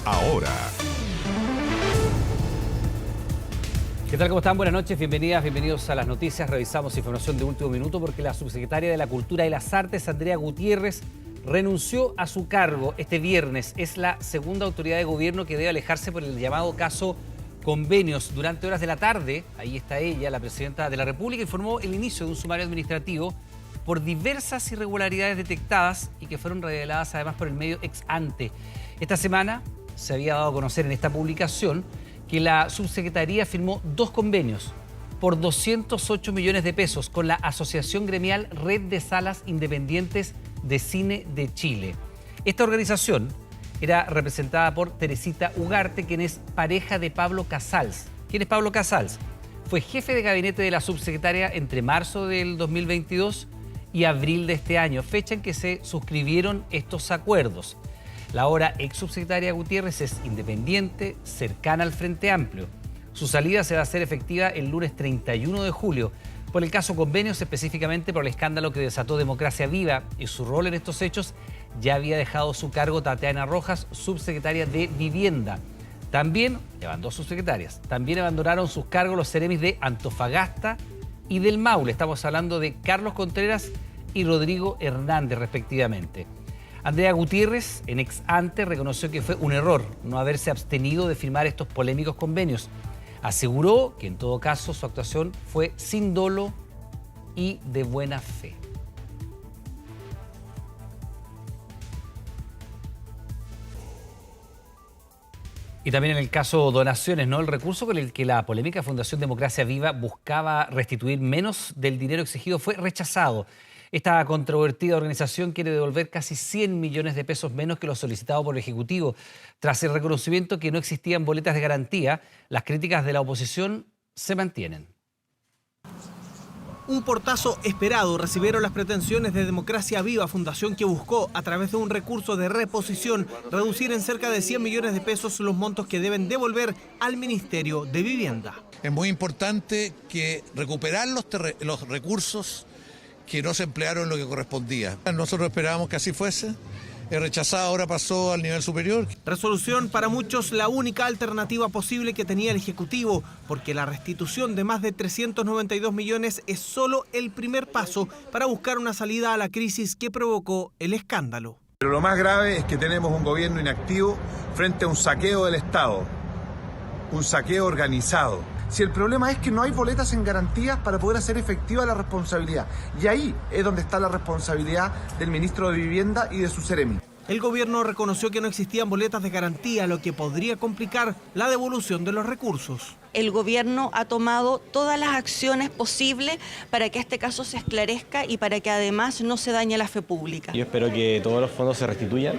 ahora. ¿Qué tal? ¿Cómo están? Buenas noches, bienvenidas, bienvenidos a las noticias. Revisamos información de último minuto porque la subsecretaria de la Cultura y las Artes, Andrea Gutiérrez, renunció a su cargo este viernes. Es la segunda autoridad de gobierno que debe alejarse por el llamado caso Convenios. Durante horas de la tarde, ahí está ella, la presidenta de la República, informó el inicio de un sumario administrativo por diversas irregularidades detectadas y que fueron reveladas además por el medio Ex Ante. Esta semana se había dado a conocer en esta publicación que la subsecretaría firmó 2 convenios por 208 millones de pesos con la Asociación Gremial Red de Salas Independientes de Cine de Chile. Esta organización era representada por Teresita Ugarte, quien es pareja de Pablo Casals. ¿Quién es Pablo Casals? Fue jefe de gabinete de la subsecretaria entre marzo del 2022 y abril de este año, fecha en que se suscribieron estos acuerdos. La ahora ex subsecretaria Gutiérrez es independiente, cercana al Frente Amplio. Su salida se va a hacer efectiva el lunes 31 de julio. Por el caso Convenios, específicamente por el escándalo que desató Democracia Viva y su rol en estos hechos, ya había dejado su cargo Tatiana Rojas, subsecretaria de Vivienda. También, llevan 2 subsecretarias, también abandonaron sus cargos los seremis de Antofagasta y del Maule. Estamos hablando de Carlos Contreras y Rodrigo Hernández, respectivamente. Andrea Gutiérrez, en Ex Ante, reconoció que fue un error no haberse abstenido de firmar estos polémicos convenios. Aseguró que en todo caso su actuación fue sin dolo y de buena fe. Y también en el caso donaciones, ¿no? El recurso con el que la polémica Fundación Democracia Viva buscaba restituir menos del dinero exigido fue rechazado. Esta controvertida organización quiere devolver casi 100 millones de pesos menos que lo solicitado por el Ejecutivo. Tras el reconocimiento que no existían boletas de garantía, las críticas de la oposición se mantienen. Un portazo esperado recibieron las pretensiones de Democracia Viva, fundación que buscó, a través de un recurso de reposición, reducir en cerca de 100 millones de pesos los montos que deben devolver al Ministerio de Vivienda. Es muy importante que recuperar los recursos que no se emplearon en lo que correspondía. Nosotros esperábamos que así fuese. El rechazado ahora pasó al nivel superior. Resolución para muchos la única alternativa posible que tenía el Ejecutivo, porque la restitución de más de 392 millones es solo el primer paso para buscar una salida a la crisis que provocó el escándalo. Pero lo más grave es que tenemos un gobierno inactivo frente a un saqueo del Estado, un saqueo organizado. Si el problema es que no hay boletas en garantías para poder hacer efectiva la responsabilidad. Y ahí es donde está la responsabilidad del ministro de Vivienda y de su seremi. El gobierno reconoció que no existían boletas de garantía, lo que podría complicar la devolución de los recursos. El gobierno ha tomado todas las acciones posibles para que este caso se esclarezca y para que además no se dañe la fe pública. Yo espero que todos los fondos se restituyan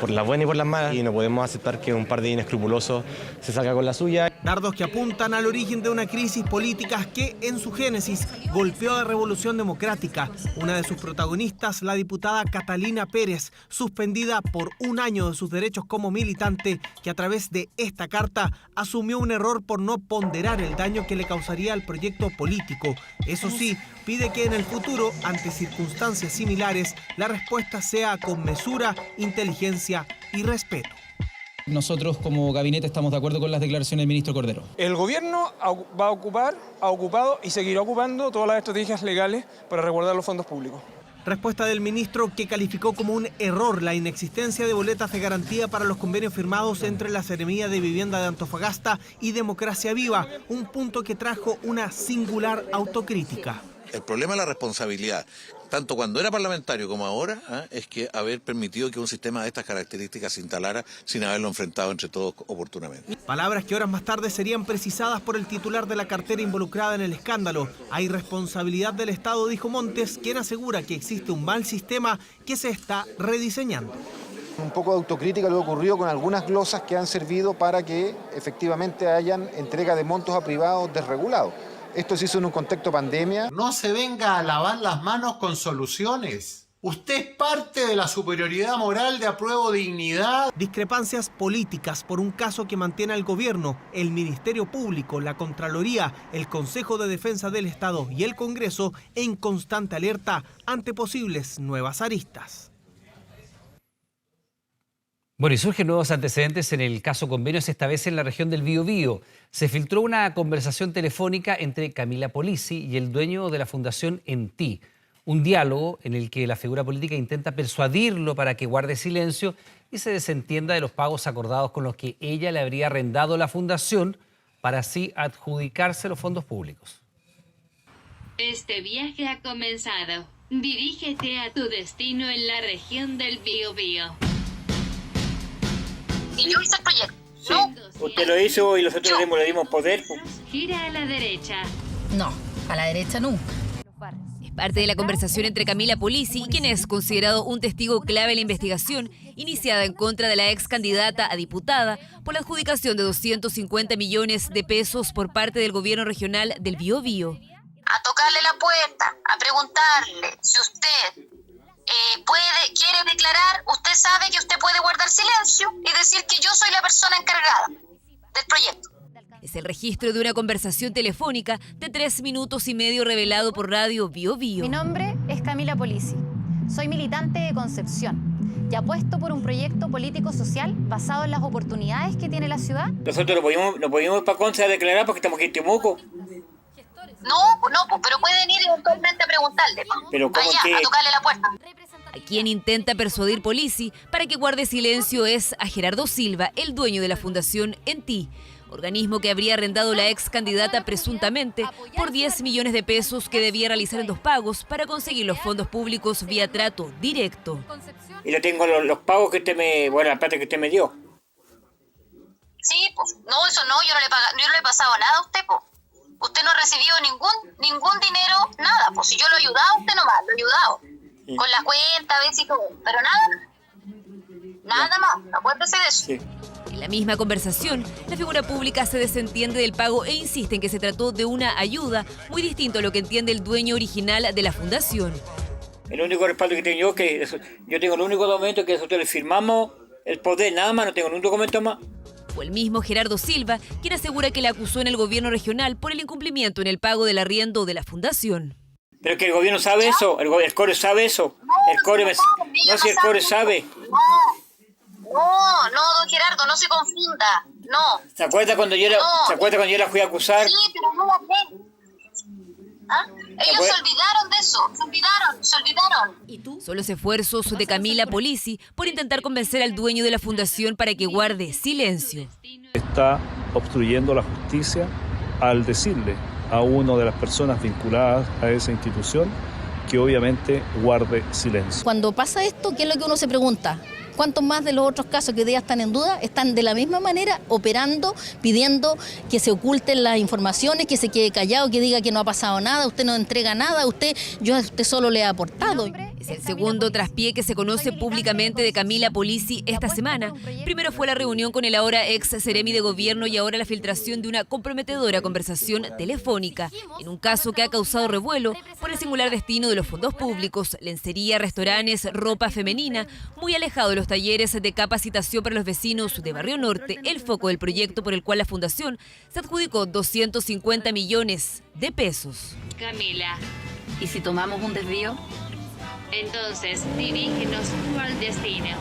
por las buenas y por las malas y no podemos aceptar que un par de inescrupulosos se salga con la suya. Dardos que apuntan al origen de una crisis política que en su génesis golpeó a la Revolución Democrática. Una de sus protagonistas, la diputada Catalina Pérez, suspendida por 1 año de sus derechos como militante, que a través de esta carta asumió un error por no ponderar el daño que le causaría al proyecto político. Eso sí, pide que en el futuro, ante circunstancias similares, la respuesta sea con mesura, inteligencia y respeto. Nosotros como gabinete estamos de acuerdo con las declaraciones del ministro Cordero. El gobierno ha ocupado y seguirá ocupando todas las estrategias legales para resguardar los fondos públicos. Respuesta del ministro, que calificó como un error la inexistencia de boletas de garantía para los convenios firmados entre la Seremía de Vivienda de Antofagasta y Democracia Viva, un punto que trajo una singular autocrítica. El problema de la responsabilidad, tanto cuando era parlamentario como ahora, es que haber permitido que un sistema de estas características se instalara sin haberlo enfrentado entre todos oportunamente. Palabras que horas más tarde serían precisadas por el titular de la cartera involucrada en el escándalo. Hay responsabilidad del Estado, dijo Montes, quien asegura que existe un mal sistema que se está rediseñando. Un poco de autocrítica lo que ocurrió con algunas glosas que han servido para que efectivamente hayan entrega de montos a privados desregulados. Esto se hizo en un contexto pandemia. No se venga a lavar las manos con soluciones. Usted es parte de la superioridad moral de Apruebo Dignidad. Discrepancias políticas por un caso que mantiene al gobierno, el Ministerio Público, la Contraloría, el Consejo de Defensa del Estado y el Congreso en constante alerta ante posibles nuevas aristas. Bueno, y surgen nuevos antecedentes en el caso Convenios, esta vez en la región del Biobío. Se filtró una conversación telefónica entre Camila Polisi y el dueño de la fundación Enti. Un diálogo en el que la figura política intenta persuadirlo para que guarde silencio y se desentienda de los pagos acordados con los que ella le habría arrendado la fundación para así adjudicarse los fondos públicos. Este viaje ha comenzado. Dirígete a tu destino en la región del Biobío. Y yo hice el proyecto. Sí, no. Usted lo hizo y nosotros le dimos poder. Gira a la derecha. No, a la derecha nunca. Es parte de la conversación entre Camila Polisi, quien es considerado un testigo clave en la investigación iniciada en contra de la ex candidata a diputada por la adjudicación de 250 millones de pesos por parte del gobierno regional del Biobío. A tocarle la puerta, a preguntarle si usted quiere declarar. Usted sabe que usted puede guardar silencio y decir que yo soy la persona encargada del proyecto. Es el registro de una conversación telefónica de 3 minutos y medio revelado por Radio Biobío. Mi nombre es Camila Polisi. Soy militante de Concepción y apuesto por un proyecto político-social basado en las oportunidades que tiene la ciudad. Nosotros no podíamos ir para Conce a declarar porque estamos aquí en Temuco. No, pero pueden ir eventualmente a preguntarle. Pero ¿cómo allá, a tocarle la puerta. A quien intenta persuadir Polisi para que guarde silencio es a Gerardo Silva, el dueño de la fundación Enti, organismo que habría arrendado la ex candidata presuntamente por 10 millones de pesos que debía realizar en 2 pagos para conseguir los fondos públicos vía trato directo. Y le tengo los pagos que la plata que usted me dio. Sí, pues, no, eso no, yo no le he pasado nada a usted, pues. Usted no ha recibido ningún dinero, nada, pues si yo lo he ayudado, usted nomás, lo he ayudado. Sí. Con la cuenta, a veces y todo, pero nada más, acuérdese de eso. Sí. En la misma conversación, la figura pública se desentiende del pago e insiste en que se trató de una ayuda muy distinto a lo que entiende el dueño original de la fundación. El único respaldo que tengo yo tengo el único documento que nosotros le firmamos el poder, nada más, no tengo ningún documento más. Fue el mismo Gerardo Silva quien asegura que le acusó en el gobierno regional por el incumplimiento en el pago del arriendo de la fundación. Pero que el gobierno sabe eso, el CORE sabe eso. Si el CORE sabe. No, don Gerardo, no se confunda, no. ¿Se acuerda cuando yo la fui a acusar? Sí, pero no la ven. ¿Ah? Ellos se olvidaron de eso, se olvidaron. ¿Y tú? Son los esfuerzos de Camila Polisi por intentar convencer al dueño de la fundación para que guarde silencio. Está obstruyendo la justicia al decirle a una de las personas vinculadas a esa institución que obviamente guarde silencio. Cuando pasa esto, ¿qué es lo que uno se pregunta? ¿Cuántos más de los otros casos que hoy día están en duda están de la misma manera operando, pidiendo que se oculten las informaciones, que se quede callado, que diga que no ha pasado nada, usted no entrega nada, yo a usted solo le he aportado? Es el segundo traspié que se conoce públicamente de Camila Polisi esta semana. Primero fue la reunión con el ahora ex seremi de gobierno y ahora la filtración de una comprometedora conversación telefónica, en un caso que ha causado revuelo por el singular destino de los fondos públicos, lencería, restaurantes, ropa femenina, muy alejado de los talleres de capacitación para los vecinos de Barrio Norte, el foco del proyecto por el cual la fundación se adjudicó 250 millones de pesos. Camila, ¿y si tomamos un desvío? Entonces, dirígenos al destino.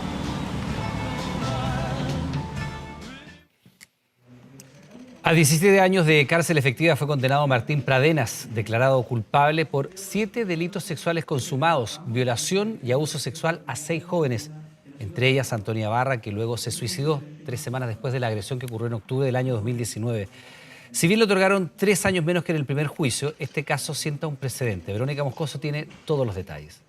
A 17 años de cárcel efectiva fue condenado Martín Pradenas, declarado culpable por 7 delitos sexuales consumados, violación y abuso sexual a 6 jóvenes, entre ellas Antonia Barra, que luego se suicidó 3 semanas después de la agresión que ocurrió en octubre del año 2019. Si bien le otorgaron 3 años menos que en el primer juicio, este caso sienta un precedente. Verónica Moscoso tiene todos los detalles.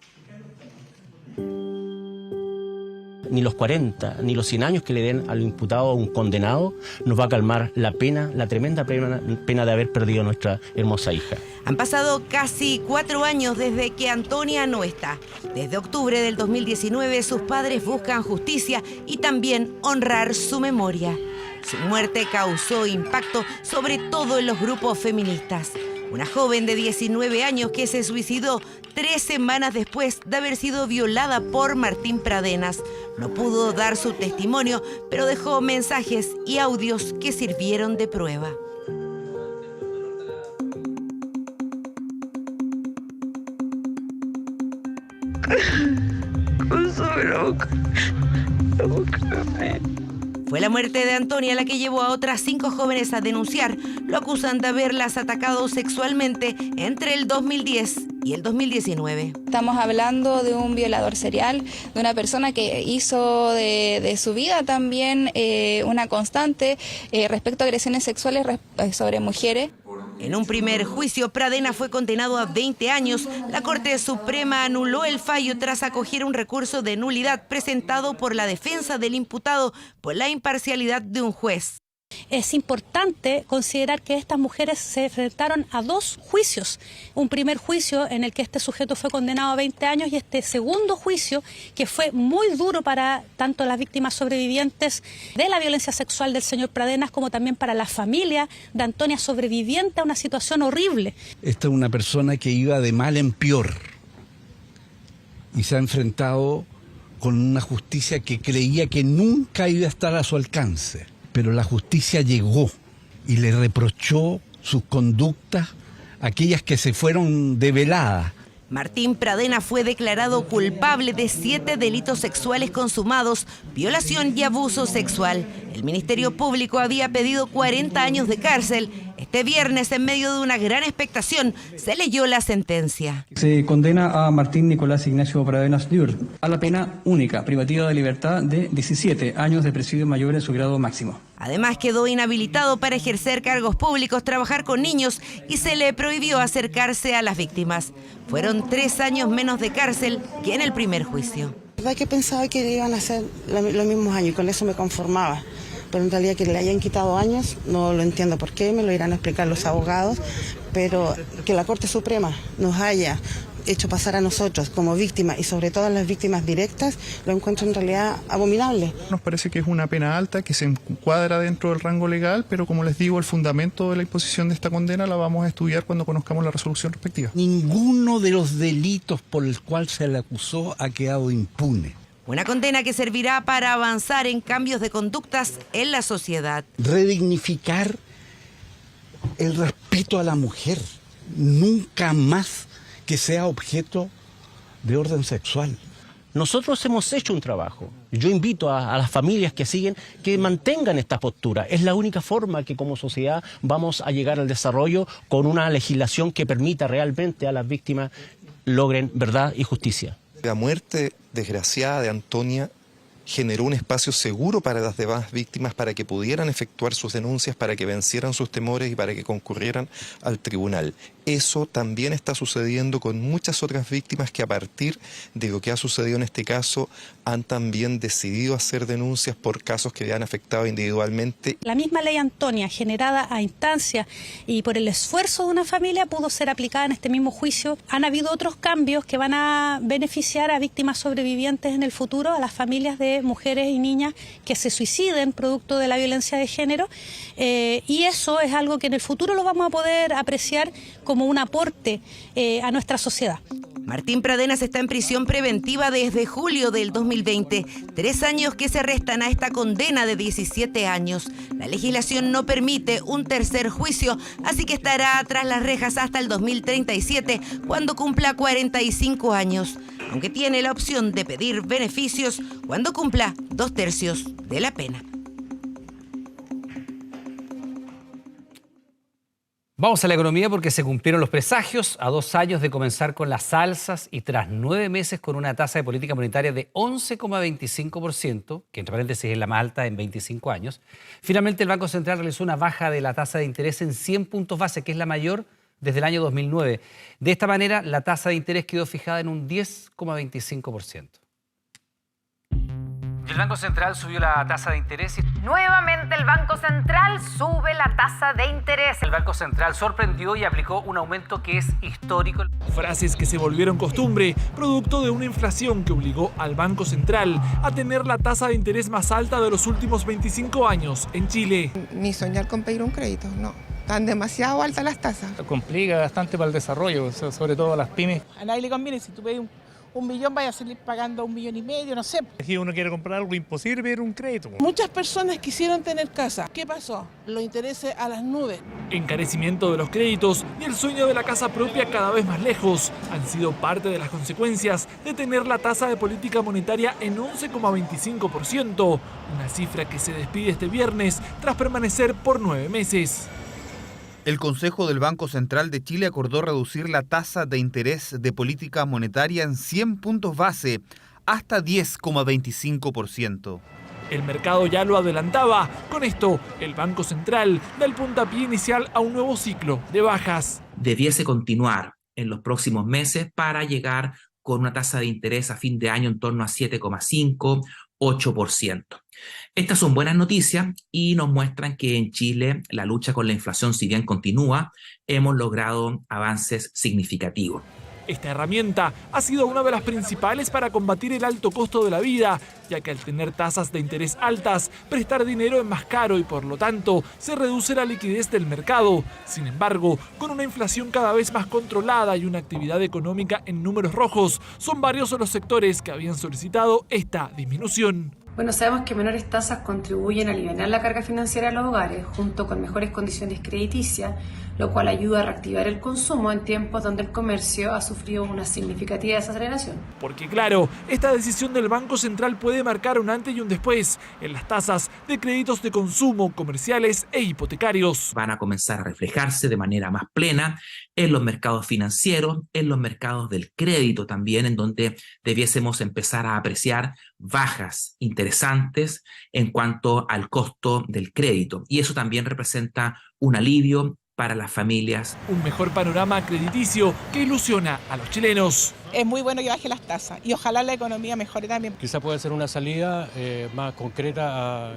Ni los 40, ni los 100 años que le den al imputado o a un condenado nos va a calmar la pena, la tremenda pena de haber perdido a nuestra hermosa hija. Han pasado casi 4 años desde que Antonia no está. Desde octubre del 2019 sus padres buscan justicia y también honrar su memoria. Su muerte causó impacto sobre todo en los grupos feministas. Una joven de 19 años que se suicidó 3 semanas después de haber sido violada por Martín Pradenas. No pudo dar su testimonio, pero dejó mensajes y audios que sirvieron de prueba. Con su bronca. Fue la muerte de Antonia la que llevó a otras 5 jóvenes a denunciar. Lo acusan de haberlas atacado sexualmente entre el 2010 y el 2019. Estamos hablando de un violador serial, de una persona que hizo de su vida también una constante respecto a agresiones sexuales sobre mujeres. En un primer juicio, Pradena fue condenado a 20 años. La Corte Suprema anuló el fallo tras acoger un recurso de nulidad presentado por la defensa del imputado por la imparcialidad de un juez. Es importante considerar que estas mujeres se enfrentaron a 2 juicios. Un primer juicio en el que este sujeto fue condenado a 20 años y este segundo juicio que fue muy duro para tanto las víctimas sobrevivientes de la violencia sexual del señor Pradenas como también para la familia de Antonia, sobreviviente a una situación horrible. Esta es una persona que iba de mal en peor y se ha enfrentado con una justicia que creía que nunca iba a estar a su alcance. Pero la justicia llegó y le reprochó sus conductas, aquellas que se fueron develadas. Martín Pradena fue declarado culpable de 7 delitos sexuales consumados, violación y abuso sexual. El Ministerio Público había pedido 40 años de cárcel. Este viernes, en medio de una gran expectación, se leyó la sentencia. Se condena a Martín Nicolás Ignacio Pradenas Diur a la pena única, privativa de libertad de 17 años de presidio mayor en su grado máximo. Además, quedó inhabilitado para ejercer cargos públicos, trabajar con niños y se le prohibió acercarse a las víctimas. Fueron 3 años menos de cárcel que en el primer juicio. La verdad que pensaba que iban a ser los mismos años y con eso me conformaba. Pero en realidad que le hayan quitado años, no lo entiendo por qué, me lo irán a explicar los abogados, pero que la Corte Suprema nos haya hecho pasar a nosotros como víctimas y sobre todo a las víctimas directas, lo encuentro en realidad abominable. Nos parece que es una pena alta, que se encuadra dentro del rango legal, pero como les digo, el fundamento de la imposición de esta condena la vamos a estudiar cuando conozcamos la resolución respectiva. Ninguno de los delitos por el cual se le acusó ha quedado impune. Una condena que servirá para avanzar en cambios de conductas en la sociedad. Redignificar el respeto a la mujer, nunca más que sea objeto de orden sexual. Nosotros hemos hecho un trabajo. Yo invito a las familias que siguen que mantengan esta postura. Es la única forma que como sociedad vamos a llegar al desarrollo con una legislación que permita realmente a las víctimas logren verdad y justicia. La muerte desgraciada de Antonia generó un espacio seguro para las demás víctimas para que pudieran efectuar sus denuncias, para que vencieran sus temores y para que concurrieran al tribunal. Eso también está sucediendo con muchas otras víctimas que a partir de lo que ha sucedido en este caso han también decidido hacer denuncias por casos que le han afectado individualmente. La misma ley Antonia, generada a instancia y por el esfuerzo de una familia, pudo ser aplicada en este mismo juicio. Han habido otros cambios que van a beneficiar a víctimas sobrevivientes en el futuro, a las familias de mujeres y niñas que se suiciden producto de la violencia de género, y eso es algo que en el futuro lo vamos a poder apreciar como un aporte a nuestra sociedad. Martín Pradenas está en prisión preventiva desde julio del 2020, 3 años que se restan a esta condena de 17 años. La legislación no permite un tercer juicio, así que estará tras las rejas hasta el 2037, cuando cumpla 45 años, aunque tiene la opción de pedir beneficios cuando cumpla 2/3 de la pena. Vamos a la economía porque se cumplieron los presagios a 2 años de comenzar con las alzas y tras 9 meses con una tasa de política monetaria de 11,25%, que entre paréntesis es la más alta en 25 años, finalmente el Banco Central realizó una baja de la tasa de interés en 100 puntos base, que es la mayor desde el año 2009. De esta manera, la tasa de interés quedó fijada en un 10,25%. El Banco Central subió la tasa de interés y nuevamente el Banco Central sube la tasa de interés. El Banco Central sorprendió y aplicó un aumento que es histórico. Frases que se volvieron costumbre, producto de una inflación que obligó al Banco Central a tener la tasa de interés más alta de los últimos 25 años en Chile. Ni soñar con pedir un crédito, no. Están demasiado altas las tasas. Complica bastante para el desarrollo, sobre todo a las pymes. A nadie le conviene si tú pedís 1 millón vaya a salir pagando 1,5 millones, no sé. Si uno quiere comprar algo imposible, pedir un crédito. Muchas personas quisieron tener casa. ¿Qué pasó? Los intereses a las nubes. Encarecimiento de los créditos y el sueño de la casa propia cada vez más lejos han sido parte de las consecuencias de tener la tasa de política monetaria en 11,25%, una cifra que se despide este viernes tras permanecer por 9 meses. El Consejo del Banco Central de Chile acordó reducir la tasa de interés de política monetaria en 100 puntos base hasta 10,25%. El mercado ya lo adelantaba. Con esto, el Banco Central da el puntapié inicial a un nuevo ciclo de bajas. Debiese continuar en los próximos meses para llegar con una tasa de interés a fin de año en torno a 7,5%, 8%. Estas son buenas noticias y nos muestran que en Chile la lucha con la inflación, si bien continúa, hemos logrado avances significativos. Esta herramienta ha sido una de las principales para combatir el alto costo de la vida, ya que al tener tasas de interés altas, prestar dinero es más caro y por lo tanto se reduce la liquidez del mercado. Sin embargo, con una inflación cada vez más controlada y una actividad económica en números rojos, son varios los sectores que habían solicitado esta disminución. Bueno, sabemos que menores tasas contribuyen a aliviar la carga financiera de los hogares, junto con mejores condiciones crediticias, lo cual ayuda a reactivar el consumo en tiempos donde el comercio ha sufrido una significativa desaceleración. Porque claro, esta decisión del Banco Central puede marcar un antes y un después en las tasas de créditos de consumo, comerciales e hipotecarios. Van a comenzar a reflejarse de manera más plena en los mercados financieros, en los mercados del crédito también, en donde debiésemos empezar a apreciar bajas interesantes en cuanto al costo del crédito. Y eso también representa un alivio para las familias. Un mejor panorama crediticio que ilusiona a los chilenos. Es muy bueno que baje las tasas y ojalá la economía mejore también. Quizá pueda ser una salida más concreta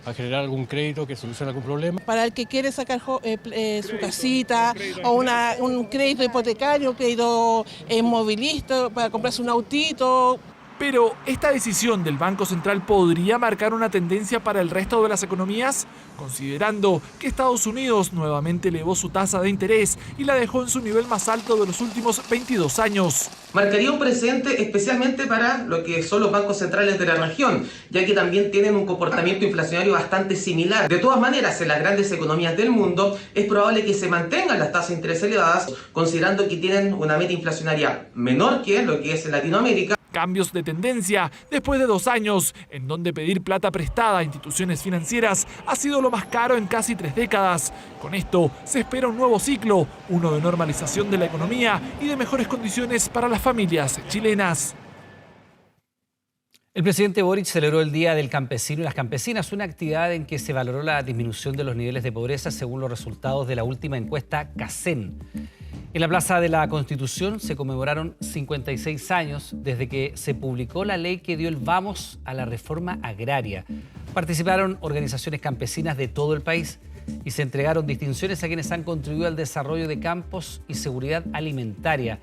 a generar algún crédito que solucione algún problema. Para el que quiere sacar su casita o un crédito hipotecario, un crédito movilista para comprarse un autito. Pero, ¿esta decisión del Banco Central podría marcar una tendencia para el resto de las economías? Considerando que Estados Unidos nuevamente elevó su tasa de interés y la dejó en su nivel más alto de los últimos 22 años. Marcaría un precedente especialmente para lo que son los bancos centrales de la región, ya que también tienen un comportamiento inflacionario bastante similar. De todas maneras, en las grandes economías del mundo es probable que se mantengan las tasas de interés elevadas, considerando que tienen una meta inflacionaria menor que lo que es en Latinoamérica. Cambios de tendencia después de 2 años, en donde pedir plata prestada a instituciones financieras ha sido lo más caro en casi 3 décadas. Con esto se espera un nuevo ciclo, uno de normalización de la economía y de mejores condiciones para las familias chilenas. El presidente Boric celebró el Día del Campesino y las Campesinas, una actividad en que se valoró la disminución de los niveles de pobreza según los resultados de la última encuesta CACEN. En la Plaza de la Constitución se conmemoraron 56 años desde que se publicó la ley que dio el vamos a la reforma agraria. Participaron organizaciones campesinas de todo el país y se entregaron distinciones a quienes han contribuido al desarrollo de campos y seguridad alimentaria.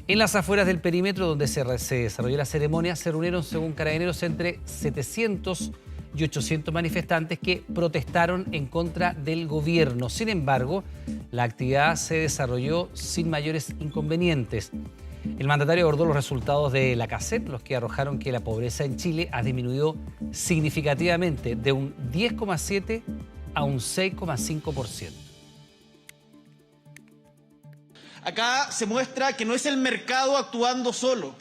En las afueras del perímetro donde se desarrolló la ceremonia se reunieron, según Carabineros, entre 700 y 800 manifestantes que protestaron en contra del gobierno. Sin embargo, la actividad se desarrolló sin mayores inconvenientes. El mandatario abordó los resultados de la CACEN, los que arrojaron que la pobreza en Chile ha disminuido significativamente de un 10,7% a un 6,5%. Acá se muestra que no es el mercado actuando solo,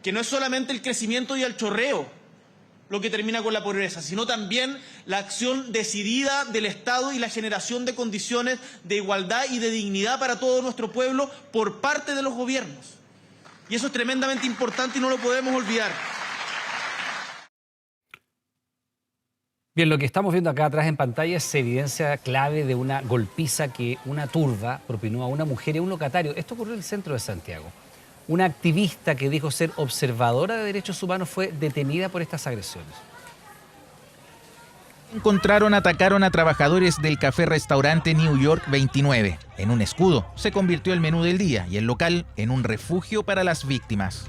que no es solamente el crecimiento y el chorreo lo que termina con la pobreza, sino también la acción decidida del Estado y la generación de condiciones de igualdad y de dignidad para todo nuestro pueblo por parte de los gobiernos. Y eso es tremendamente importante y no lo podemos olvidar. Bien, lo que estamos viendo acá atrás en pantalla es evidencia clave de una golpiza que una turba propinó a una mujer y a un locatario. Esto ocurrió en el centro de Santiago. Una activista que dijo ser observadora de derechos humanos fue detenida por estas agresiones. Atacaron a trabajadores del café-restaurante New York 29. En un escudo se convirtió el menú del día y el local en un refugio para las víctimas.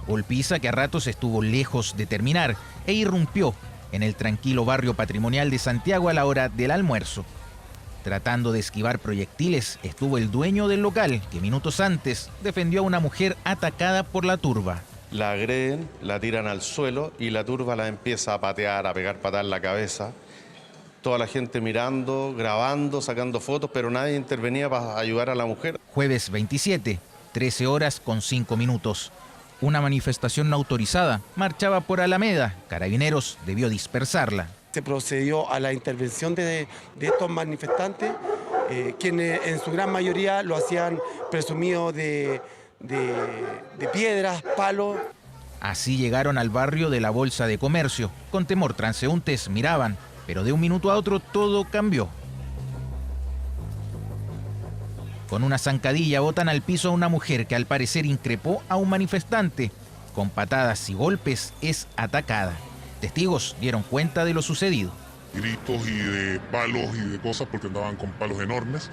Golpiza que a ratos estuvo lejos de terminar e irrumpió en el tranquilo barrio patrimonial de Santiago a la hora del almuerzo. Tratando de esquivar proyectiles estuvo el dueño del local, que minutos antes defendió a una mujer atacada por la turba. La agreden, la tiran al suelo y la turba la empieza a patear, a pegar patadas en la cabeza. Toda la gente mirando, grabando, sacando fotos, pero nadie intervenía para ayudar a la mujer. Jueves 27, 13 horas con 5 minutos. Una manifestación no autorizada marchaba por Alameda. Carabineros debió dispersarla. Se procedió a la intervención de estos manifestantes, quienes en su gran mayoría lo hacían presumido de piedras, palos. Así llegaron al barrio de la Bolsa de Comercio. Con temor, transeúntes miraban, pero de un minuto a otro todo cambió. Con una zancadilla botan al piso a una mujer que al parecer increpó a un manifestante. Con patadas y golpes es atacada. Testigos dieron cuenta de lo sucedido. Gritos y de palos y de cosas porque andaban con palos enormes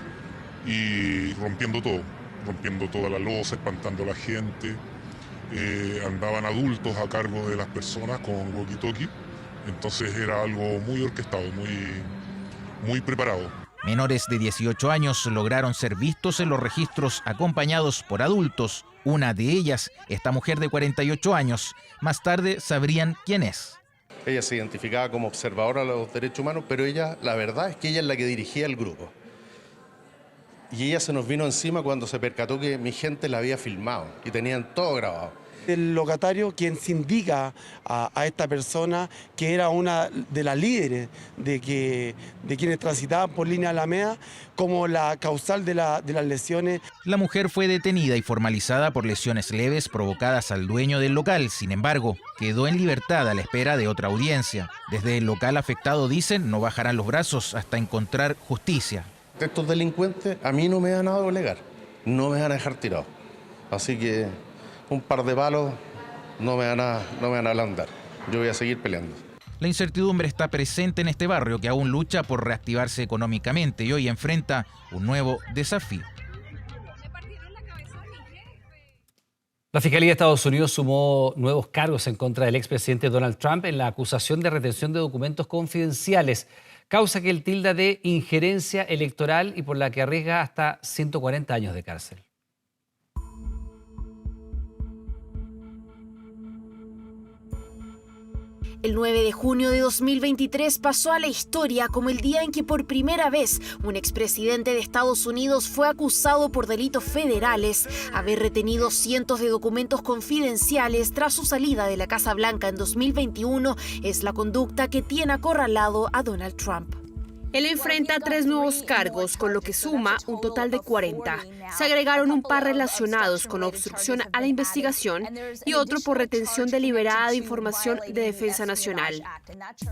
y rompiendo todo. Rompiendo toda la loza, espantando a la gente. Andaban adultos a cargo de las personas con walkie-talkie. Entonces era algo muy orquestado, muy preparado. Menores de 18 años lograron ser vistos en los registros acompañados por adultos. Una de ellas, esta mujer de 48 años. Más tarde sabrían quién es. Ella se identificaba como observadora de los derechos humanos, pero ella, la verdad es que ella es la que dirigía el grupo. Y ella se nos vino encima cuando se percató que mi gente la había filmado y tenían todo grabado. El locatario quien se indica a esta persona que era una de las líderes de quienes transitaban por línea Alameda como la causal de las lesiones. La mujer fue detenida y formalizada por lesiones leves provocadas al dueño del local. Sin embargo, quedó en libertad a la espera de otra audiencia. Desde el local afectado dicen no bajarán los brazos hasta encontrar justicia. Estos delincuentes a mí no me van a doblegar, no me van a dejar tirado. Así que un par de palos no me van a ablandar. Yo voy a seguir peleando. La incertidumbre está presente en este barrio que aún lucha por reactivarse económicamente y hoy enfrenta un nuevo desafío. La Fiscalía de Estados Unidos sumó nuevos cargos en contra del expresidente Donald Trump en la acusación de retención de documentos confidenciales, causa que él tilda de injerencia electoral y por la que arriesga hasta 140 años de cárcel. El 9 de junio de 2023 pasó a la historia como el día en que por primera vez un expresidente de Estados Unidos fue acusado por delitos federales, haber retenido cientos de documentos confidenciales tras su salida de la Casa Blanca en 2021 es la conducta que tiene acorralado a Donald Trump. Él enfrenta 3 nuevos cargos, con lo que suma un total de 40. Se agregaron un par relacionados con obstrucción a la investigación y otro por retención deliberada de información de defensa nacional.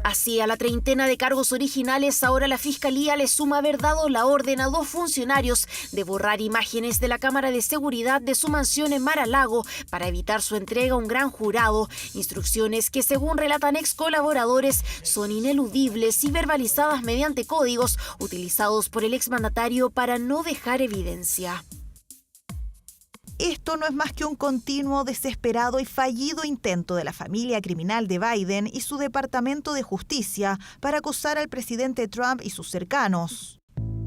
Así, a la treintena de cargos originales, ahora la Fiscalía le suma haber dado la orden a 2 funcionarios de borrar imágenes de la cámara de seguridad de su mansión en Mar-a-Lago para evitar su entrega a un gran jurado. Instrucciones que, según relatan ex colaboradores, son ineludibles y verbalizadas mediante códigos utilizados por el exmandatario para no dejar evidencia. Esto no es más que un continuo, desesperado y fallido intento de la familia criminal de Biden y su Departamento de Justicia para acusar al presidente Trump y sus cercanos.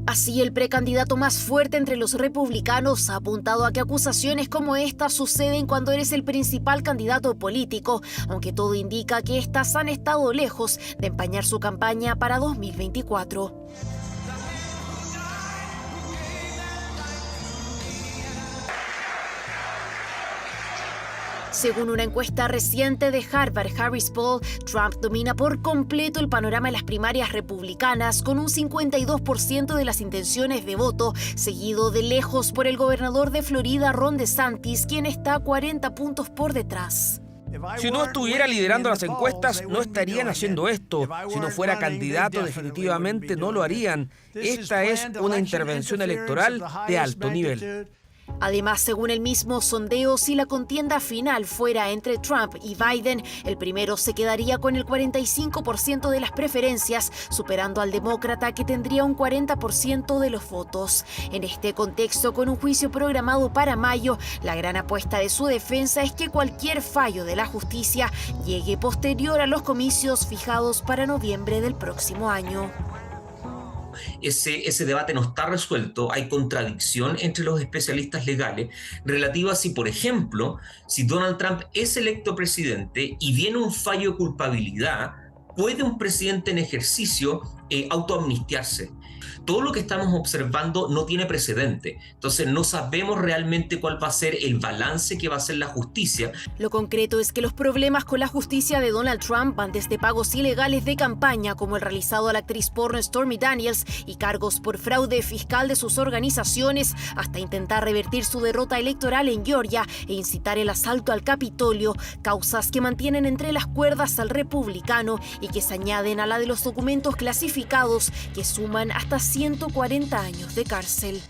Así, el precandidato más fuerte entre los republicanos ha apuntado a que acusaciones como estas suceden cuando eres el principal candidato político, aunque todo indica que estas han estado lejos de empañar su campaña para 2024. Según una encuesta reciente de Harvard-Harris Poll, Trump domina por completo el panorama en las primarias republicanas con un 52% de las intenciones de voto, seguido de lejos por el gobernador de Florida, Ron DeSantis, quien está 40 puntos por detrás. Si no estuviera liderando las encuestas, no estarían haciendo esto. Si no fuera candidato, definitivamente no lo harían. Esta es una intervención electoral de alto nivel. Además, según el mismo sondeo, si la contienda final fuera entre Trump y Biden, el primero se quedaría con el 45% de las preferencias, superando al demócrata que tendría un 40% de los votos. En este contexto, con un juicio programado para mayo, la gran apuesta de su defensa es que cualquier fallo de la justicia llegue posterior a los comicios fijados para noviembre del próximo año. ese debate no está resuelto. Hay contradicción entre los especialistas legales relativa a si, por ejemplo, si Donald Trump es electo presidente y viene un fallo de culpabilidad, ¿puede un presidente en ejercicio autoamnistiarse? Todo lo que estamos observando no tiene precedente, entonces no sabemos realmente cuál va a ser el balance que va a hacer la justicia. Lo concreto es que los problemas con la justicia de Donald Trump van desde pagos ilegales de campaña, como el realizado a la actriz porno Stormy Daniels, y cargos por fraude fiscal de sus organizaciones, hasta intentar revertir su derrota electoral en Georgia e incitar el asalto al Capitolio, causas que mantienen entre las cuerdas al republicano y que se añaden a la de los documentos clasificados, que suman hasta 140 años de cárcel.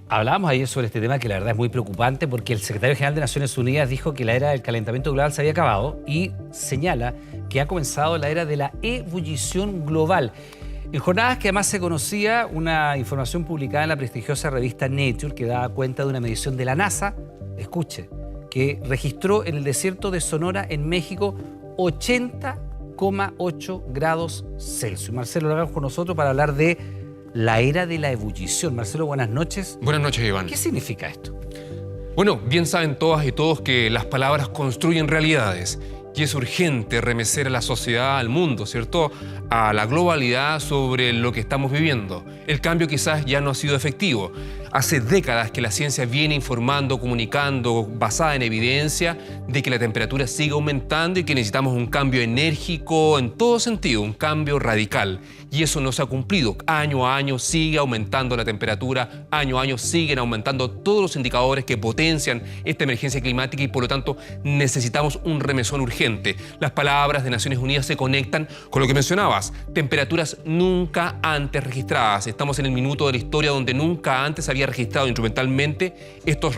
Hablábamos ayer sobre este tema que la verdad es muy preocupante porque el secretario general de Naciones Unidas dijo que la era del calentamiento global se había acabado y señala que ha comenzado la era de la ebullición global. En jornadas que además se conocía una información publicada en la prestigiosa revista Nature que daba cuenta de una medición de la NASA, escuche, que registró en el desierto de Sonora, en México, 80,8 grados Celsius. Marcelo, lo hagamos con nosotros para hablar de la era de la ebullición. Marcelo, buenas noches. Buenas noches, Iván. ¿Qué significa esto? Bueno, bien saben todas y todos que las palabras construyen realidades y es urgente remecer a la sociedad, al mundo, ¿cierto?, a la globalidad sobre lo que estamos viviendo. El cambio quizás ya no ha sido efectivo. Hace décadas que la ciencia viene informando, comunicando, basada en evidencia, de que la temperatura sigue aumentando y que necesitamos un cambio enérgico en todo sentido, un cambio radical. Y eso no se ha cumplido. Año a año sigue aumentando la temperatura, año a año siguen aumentando todos los indicadores que potencian esta emergencia climática y por lo tanto necesitamos un remesón urgente. Las palabras de Naciones Unidas se conectan con lo que mencionabas, temperaturas nunca antes registradas. Estamos en el minuto de la historia donde nunca antes había registrado instrumentalmente estos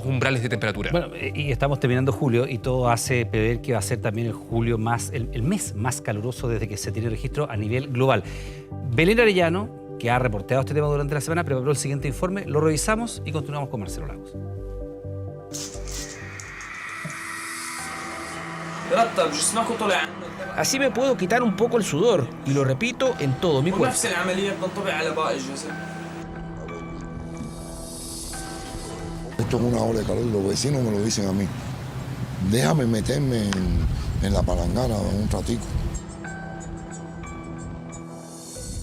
umbrales de temperatura. Bueno, y estamos terminando julio y todo hace prever que va a ser también el mes más caluroso desde que se tiene registro a nivel global. Belén Arellano, que ha reporteado este tema durante la semana, preparó el siguiente informe, lo revisamos y continuamos con Marcelo Lagos. Así me puedo quitar un poco el sudor y lo repito en todo mi cuerpo. Esto es una ola de calor y los vecinos me lo dicen a mí. Déjame meterme en la palangana un ratico.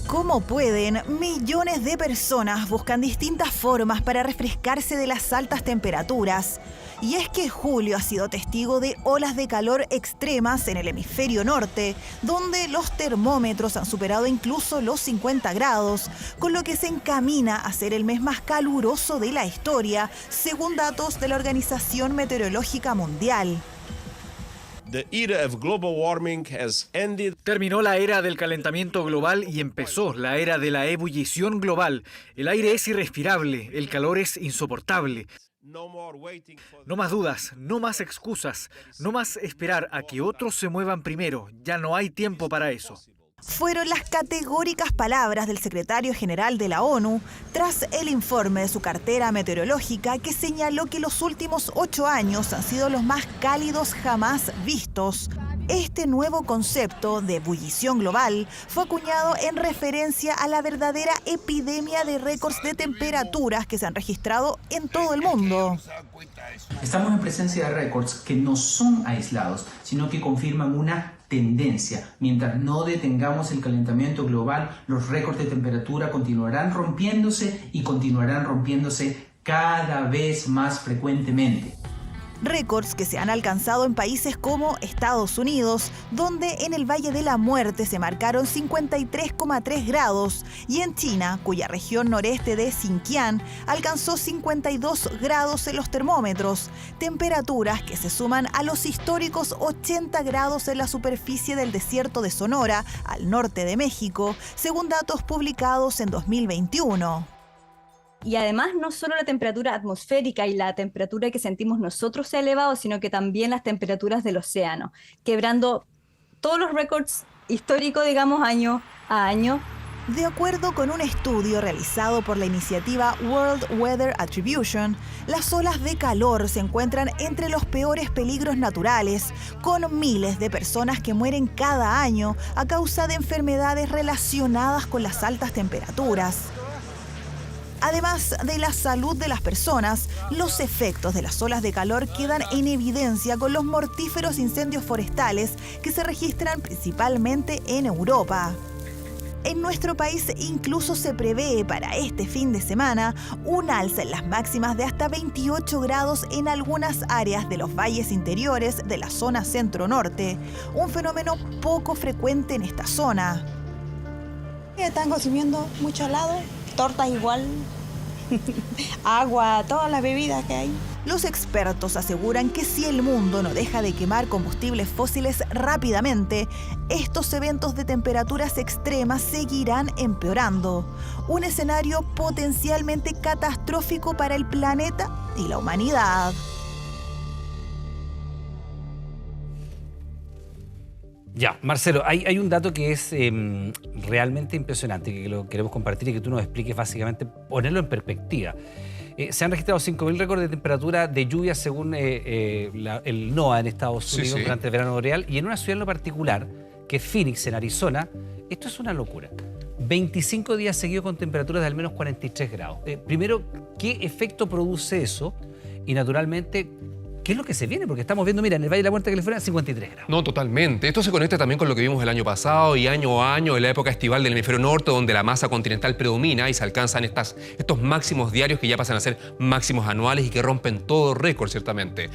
Como pueden, millones de personas buscan distintas formas para refrescarse de las altas temperaturas. Y es que julio ha sido testigo de olas de calor extremas en el hemisferio norte, donde los termómetros han superado incluso los 50 grados, con lo que se encamina a ser el mes más caluroso de la historia, según datos de la Organización Meteorológica Mundial. Terminó la era del calentamiento global y empezó la era de la ebullición global. El aire es irrespirable, el calor es insoportable. No más dudas, no más excusas, no más esperar a que otros se muevan primero. Ya no hay tiempo para eso. Fueron las categóricas palabras del secretario general de la ONU tras el informe de su cartera meteorológica que señaló que los últimos 8 años han sido los más cálidos jamás vistos. Este nuevo concepto de ebullición global fue acuñado en referencia a la verdadera epidemia de récords de temperaturas que se han registrado en todo el mundo. Estamos en presencia de récords que no son aislados, sino que confirman una tendencia. Mientras no detengamos el calentamiento global, los récords de temperatura continuarán rompiéndose y continuarán rompiéndose cada vez más frecuentemente. Récords que se han alcanzado en países como Estados Unidos, donde en el Valle de la Muerte se marcaron 53,3 grados, y en China, cuya región noreste de Xinjiang alcanzó 52 grados en los termómetros, temperaturas que se suman a los históricos 80 grados en la superficie del desierto de Sonora, al norte de México, según datos publicados en 2021. Y además no solo la temperatura atmosférica y la temperatura que sentimos nosotros se ha elevado, sino que también las temperaturas del océano, quebrando todos los récords históricos, digamos, año a año. De acuerdo con un estudio realizado por la iniciativa World Weather Attribution, las olas de calor se encuentran entre los peores peligros naturales, con miles de personas que mueren cada año a causa de enfermedades relacionadas con las altas temperaturas. Además de la salud de las personas, los efectos de las olas de calor quedan en evidencia con los mortíferos incendios forestales que se registran principalmente en Europa. En nuestro país incluso se prevé para este fin de semana un alza en las máximas de hasta 28 grados en algunas áreas de los valles interiores de la zona centro-norte, un fenómeno poco frecuente en esta zona. Están consumiendo mucho helado, tortas igual, agua, todas las bebidas que hay. Los expertos aseguran que si el mundo no deja de quemar combustibles fósiles rápidamente, estos eventos de temperaturas extremas seguirán empeorando. Un escenario potencialmente catastrófico para el planeta y la humanidad. Ya, Marcelo, hay un dato que es realmente impresionante, que lo queremos compartir y que tú nos expliques básicamente, ponerlo en perspectiva. Se han registrado 5.000 récords de temperatura de lluvia según el NOAA en Estados Unidos durante el verano boreal, y en una ciudad en lo particular, que es Phoenix, en Arizona, esto es una locura. 25 días seguidos con temperaturas de al menos 43 grados. Primero, ¿qué efecto produce eso? Y naturalmente, ¿qué es lo que se viene? Porque estamos viendo, mira, en el Valle de la Muerte de California, 53 grados. No, totalmente. Esto se conecta también con lo que vimos el año pasado y año a año en la época estival del hemisferio norte, donde la masa continental predomina y se alcanzan estos máximos diarios que ya pasan a ser máximos anuales y que rompen todo récord, ciertamente.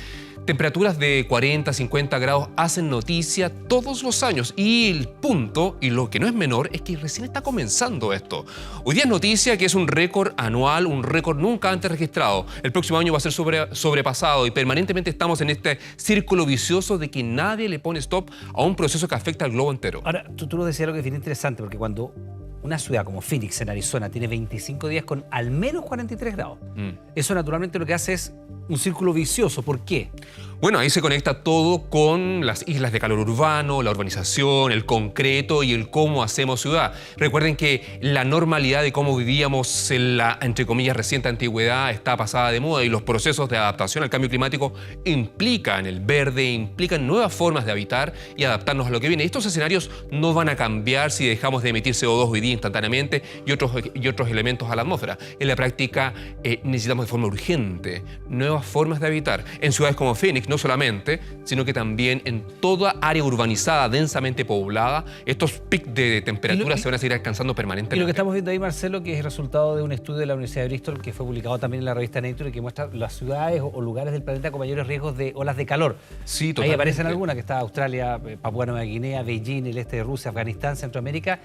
Temperaturas de 40, 50 grados hacen noticia todos los años. Y el punto, y lo que no es menor, es que recién está comenzando esto. Hoy día es noticia que es un récord anual, un récord nunca antes registrado. El próximo año va a ser sobrepasado y permanentemente estamos en este círculo vicioso de que nadie le pone stop a un proceso que afecta al globo entero. Ahora, tú nos decías algo que es bien interesante, porque cuando una ciudad como Phoenix, en Arizona, tiene 25 días con al menos 43 grados, eso naturalmente lo que hace es un círculo vicioso. ¿Por qué? Bueno, ahí se conecta todo con las islas de calor urbano, la urbanización, el concreto y el cómo hacemos ciudad. Recuerden que la normalidad de cómo vivíamos en la, entre comillas, reciente antigüedad está pasada de moda y los procesos de adaptación al cambio climático implican el verde, implican nuevas formas de habitar y adaptarnos a lo que viene. Estos escenarios no van a cambiar si dejamos de emitir CO2 hoy día instantáneamente y otros elementos a la atmósfera. En la práctica necesitamos de forma urgente nuevas formas de habitar en ciudades como Phoenix, no solamente, sino que también en toda área urbanizada, densamente poblada, estos picos de temperatura se van a seguir alcanzando permanentemente. Y lo que estamos viendo ahí, Marcelo, que es el resultado de un estudio de la Universidad de Bristol que fue publicado también en la revista Nature y que muestra las ciudades o lugares del planeta con mayores riesgos de olas de calor. Sí, totalmente. Ahí aparecen algunas, que está Australia, Papúa Nueva Guinea, Beijing, el este de Rusia, Afganistán, Centroamérica,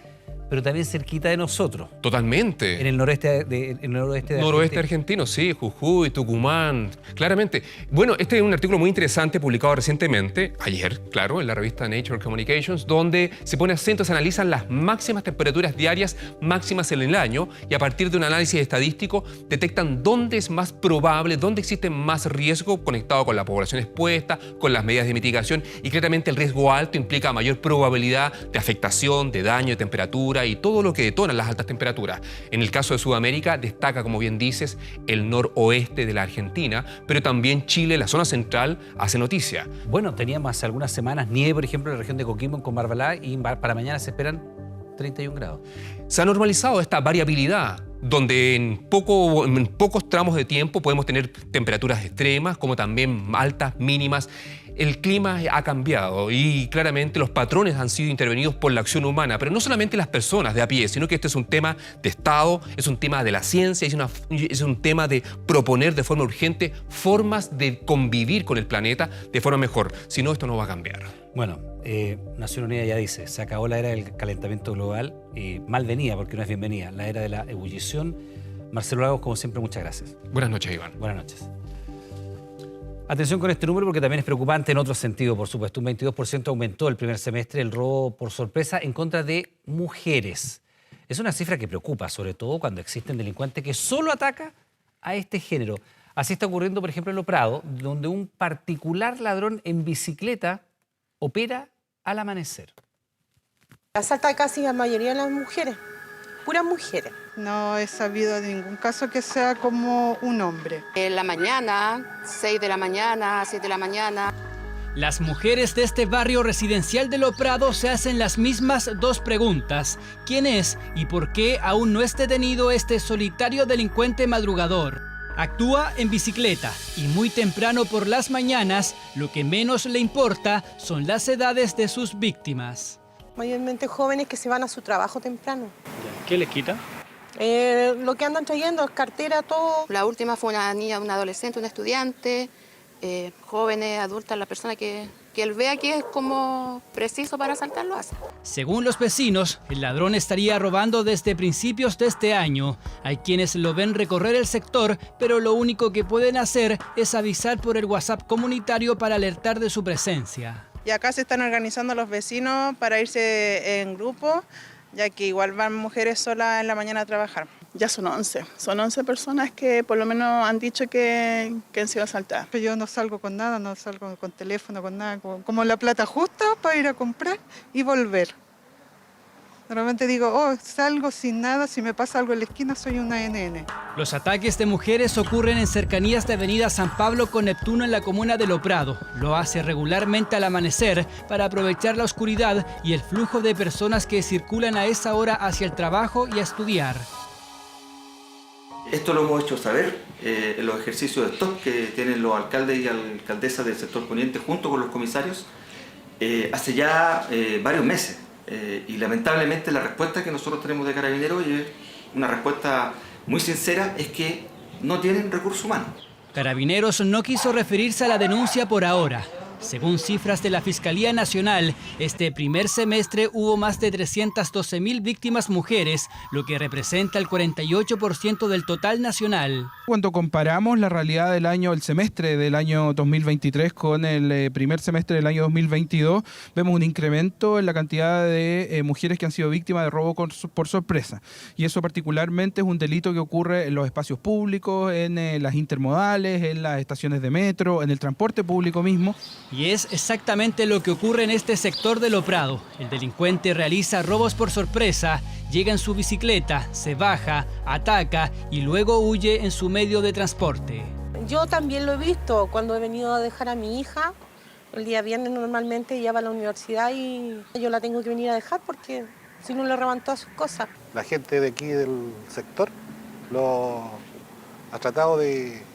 pero también cerquita de nosotros. Totalmente. En el noroeste de Noroeste argentino, sí, Jujuy, Tucumán, claramente. Bueno, este es un artículo muy interesante publicado recientemente, ayer, claro, en la revista Nature Communications, donde se pone acento, se analizan las máximas temperaturas diarias máximas en el año y a partir de un análisis estadístico detectan dónde es más probable, dónde existe más riesgo conectado con la población expuesta, con las medidas de mitigación y claramente el riesgo alto implica mayor probabilidad de afectación, de daño, de temperatura y todo lo que detona las altas temperaturas. En el caso de Sudamérica destaca, como bien dices, el noroeste de la Argentina, pero también Chile, la zona central, hace noticia. Bueno, teníamos hace algunas semanas nieve, por ejemplo, en la región de Coquimbo con Marbalá y para mañana se esperan 31 grados. Se ha normalizado esta variabilidad, donde en pocos tramos de tiempo podemos tener temperaturas extremas, como también altas, mínimas. El clima ha cambiado y claramente los patrones han sido intervenidos por la acción humana, pero no solamente las personas de a pie, sino que este es un tema de Estado, es un tema de la ciencia, es un tema de proponer de forma urgente formas de convivir con el planeta de forma mejor. Si no, esto no va a cambiar. Bueno, Naciones Unidas ya dice, se acabó la era del calentamiento global, mal venía porque no es bienvenida, la era de la ebullición. Marcelo Lagos, como siempre, muchas gracias. Buenas noches, Iván. Buenas noches. Atención con este número porque también es preocupante en otro sentido, por supuesto. Un 22% aumentó el primer semestre el robo por sorpresa en contra de mujeres. Es una cifra que preocupa, sobre todo cuando existen delincuentes que solo atacan a este género. Así está ocurriendo, por ejemplo, en Lo Prado, donde un particular ladrón en bicicleta opera al amanecer. Asalta casi la mayoría de las mujeres. puras mujeres. No he sabido de ningún caso que sea como un hombre. En la mañana, 6 de la mañana, 7 de la mañana. Las mujeres de este barrio residencial de Lo Prado se hacen las mismas dos preguntas. ¿Quién es y por qué aún no es detenido este solitario delincuente madrugador? Actúa en bicicleta y muy temprano por las mañanas, lo que menos le importa son las edades de sus víctimas. Mayormente jóvenes que se van a su trabajo temprano. ¿Qué les quita? Lo que andan trayendo, cartera, todo. La última fue una niña, una adolescente, una estudiante, jóvenes, adultas, la persona que él vea que es como preciso para asaltar lo hace. Según los vecinos, el ladrón estaría robando desde principios de este año. Hay quienes lo ven recorrer el sector, pero lo único que pueden hacer es avisar por el WhatsApp comunitario para alertar de su presencia. Y acá se están organizando los vecinos para irse en grupo, ya que igual van mujeres solas en la mañana a trabajar. Ya son 11 personas que por lo menos han dicho que han sido asaltadas. Yo no salgo con nada, no salgo con teléfono, con nada, como la plata justa para ir a comprar y volver. Normalmente digo, salgo sin nada, si me pasa algo en la esquina soy una NN. Los ataques de mujeres ocurren en cercanías de Avenida San Pablo con Neptuno en la comuna de Lo Prado. Lo hace regularmente al amanecer para aprovechar la oscuridad y el flujo de personas que circulan a esa hora hacia el trabajo y a estudiar. Esto lo hemos hecho saber en los ejercicios de stop que tienen los alcaldes y alcaldesas del sector poniente junto con los comisarios hace ya varios meses. Y lamentablemente la respuesta que nosotros tenemos de Carabineros, y es una respuesta muy sincera, es que no tienen recursos humanos. Carabineros no quiso referirse a la denuncia por ahora. Según cifras de la Fiscalía Nacional, este primer semestre hubo más de 312.000 víctimas mujeres, lo que representa el 48% del total nacional. Cuando comparamos la realidad el semestre del año 2023 con el primer semestre del año 2022, vemos un incremento en la cantidad de mujeres que han sido víctimas de robo por sorpresa. Y eso particularmente es un delito que ocurre en los espacios públicos, en las intermodales, en las estaciones de metro, en el transporte público mismo. Y es exactamente lo que ocurre en este sector de Lo Prado. El delincuente realiza robos por sorpresa, llega en su bicicleta, se baja, ataca y luego huye en su medio de transporte. Yo también lo he visto cuando he venido a dejar a mi hija. El día viernes normalmente ella va a la universidad y yo la tengo que venir a dejar porque si no le roban todas sus cosas. La gente de aquí del sector lo ha tratado de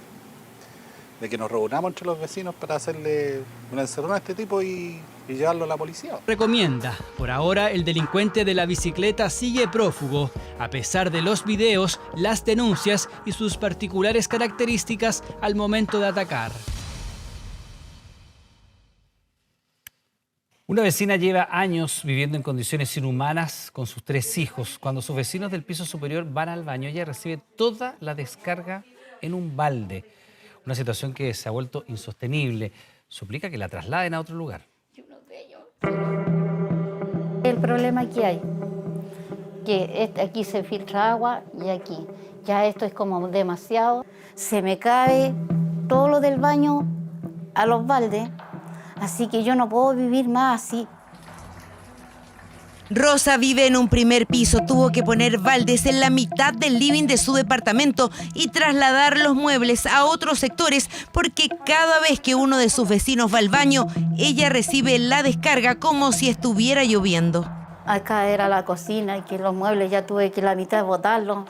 que nos reunamos entre los vecinos para hacerle una encerrona a este tipo y llevarlo a la policía. Recomienda, por ahora el delincuente de la bicicleta sigue prófugo, a pesar de los videos, las denuncias y sus particulares características al momento de atacar. Una vecina lleva años viviendo en condiciones inhumanas con sus 3 hijos. Cuando sus vecinos del piso superior van al baño, ella recibe toda la descarga en un balde. Una situación que se ha vuelto insostenible. Suplica que la trasladen a otro lugar. El problema que hay, que aquí se filtra agua y aquí. Ya esto es como demasiado. Se me cae todo lo del baño a los baldes, así que yo no puedo vivir más así. Rosa vive en un primer piso, tuvo que poner baldes en la mitad del living de su departamento y trasladar los muebles a otros sectores porque cada vez que uno de sus vecinos va al baño, ella recibe la descarga como si estuviera lloviendo. Acá era la cocina y que los muebles ya tuve que la mitad botarlos.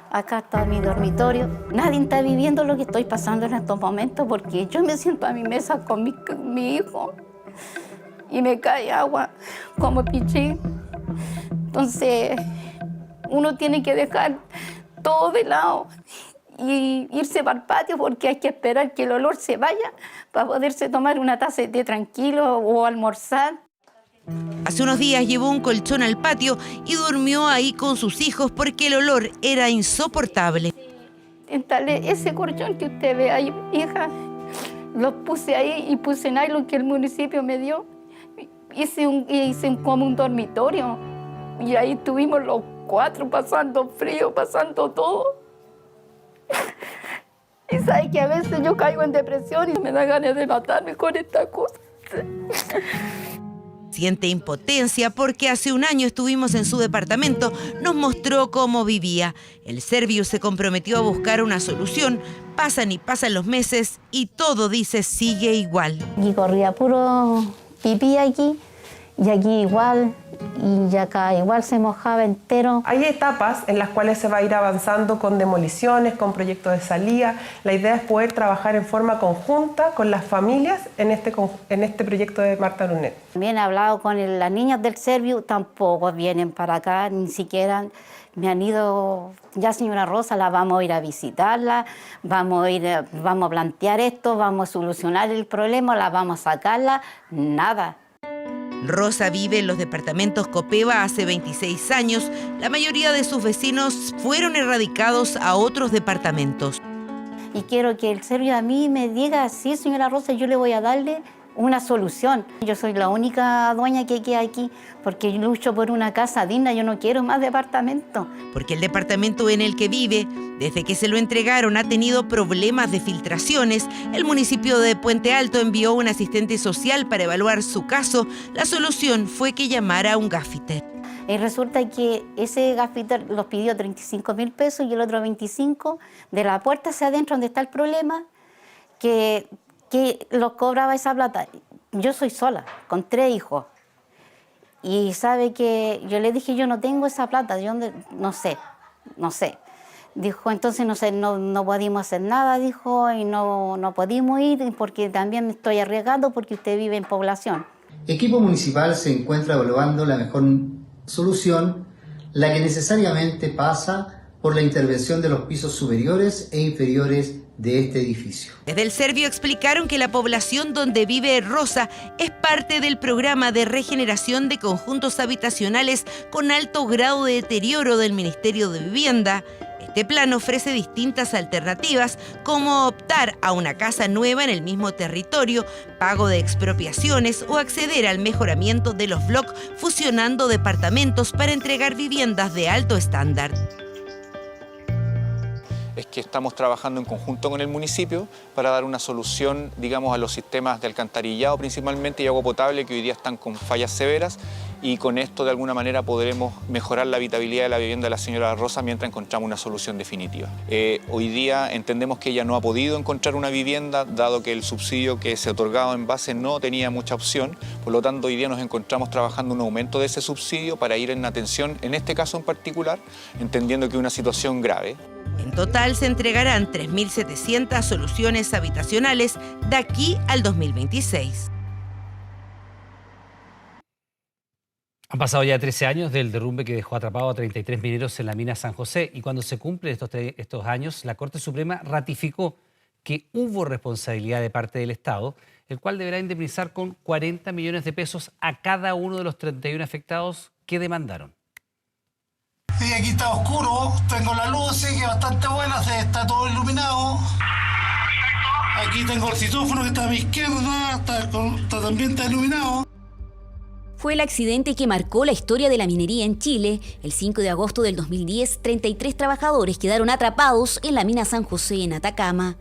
Acá está mi dormitorio. Nadie está viviendo lo que estoy pasando en estos momentos porque yo me siento a mi mesa con mi hijo. Y me cae agua como pichín. Entonces, uno tiene que dejar todo de lado y irse para el patio porque hay que esperar que el olor se vaya para poderse tomar una taza de té tranquilo o almorzar. Hace unos días llevó un colchón al patio y durmió ahí con sus hijos porque el olor era insoportable. Instalé ese colchón que usted ve ahí, hija. Lo puse ahí y puse nylon que el municipio me dio. Hice como un dormitorio y ahí estuvimos los 4 pasando frío, pasando todo. Y sabes que a veces yo caigo en depresión y me da ganas de matarme con esta cosa. Siente impotencia porque hace un año estuvimos en su departamento, nos mostró cómo vivía. El serbio se comprometió a buscar una solución. Pasan y pasan los meses y todo, dice, sigue igual. Y corría puro pipí aquí, y aquí igual, y acá igual se mojaba entero. Hay etapas en las cuales se va a ir avanzando con demoliciones, con proyectos de salida. La idea es poder trabajar en forma conjunta con las familias en este proyecto de Marta Lunet. También he hablado con las niñas del Servio, tampoco vienen para acá, ni siquiera me han ido. Ya, señora Rosa, la vamos a ir a visitarla, vamos a plantear esto, vamos a solucionar el problema, la vamos a sacarla, nada. Rosa vive en los departamentos Copeva hace 26 años. La mayoría de sus vecinos fueron erradicados a otros departamentos. Y quiero que el Servio a mí me diga, sí, señora Rosa, yo le voy a darle una solución. Yo soy la única dueña que queda aquí porque yo lucho por una casa digna, yo no quiero más departamento. Porque el departamento en el que vive, desde que se lo entregaron, ha tenido problemas de filtraciones. El municipio de Puente Alto envió un asistente social para evaluar su caso. La solución fue que llamara a un gaffiter. Y resulta que ese gaffiter los pidió 35.000 pesos y el otro 25 de la puerta hacia adentro donde está el problema, que los cobraba esa plata. Yo soy sola, con 3 hijos. Y sabe que yo le dije, yo no tengo esa plata, yo no sé. Dijo, entonces no podíamos hacer nada, dijo, y no podíamos ir porque también me estoy arriesgando porque usted vive en población. El equipo municipal se encuentra evaluando la mejor solución, la que necesariamente pasa por la intervención de los pisos superiores e inferiores de este edificio. Desde el Servio explicaron que la población donde vive Rosa es parte del programa de regeneración de conjuntos habitacionales con alto grado de deterioro del Ministerio de Vivienda. Este plan ofrece distintas alternativas, como optar a una casa nueva en el mismo territorio, pago de expropiaciones o acceder al mejoramiento de los bloques fusionando departamentos para entregar viviendas de alto estándar. Es que estamos trabajando en conjunto con el municipio para dar una solución, digamos, a los sistemas de alcantarillado principalmente y agua potable que hoy día están con fallas severas, y con esto de alguna manera podremos mejorar la habitabilidad de la vivienda de la señora Rosa mientras encontramos una solución definitiva. Hoy día entendemos que ella no ha podido encontrar una vivienda dado que el subsidio que se otorgaba en base no tenía mucha opción, por lo tanto hoy día nos encontramos trabajando un aumento de ese subsidio para ir en atención, en este caso en particular, entendiendo que es una situación grave. En total se entregarán 3.700 soluciones habitacionales de aquí al 2026. Han pasado ya 13 años del derrumbe que dejó atrapado a 33 mineros en la mina San José, y cuando se cumplen estos años, la Corte Suprema ratificó que hubo responsabilidad de parte del Estado, el cual deberá indemnizar con 40 millones de pesos a cada uno de los 31 afectados que demandaron. Sí, aquí está oscuro, tengo la luz, que es bastante buena, está todo iluminado. Aquí tengo el citófono que está a mi izquierda, también está iluminado. Fue el accidente que marcó la historia de la minería en Chile. El 5 de agosto del 2010, 33 trabajadores quedaron atrapados en la mina San José en Atacama.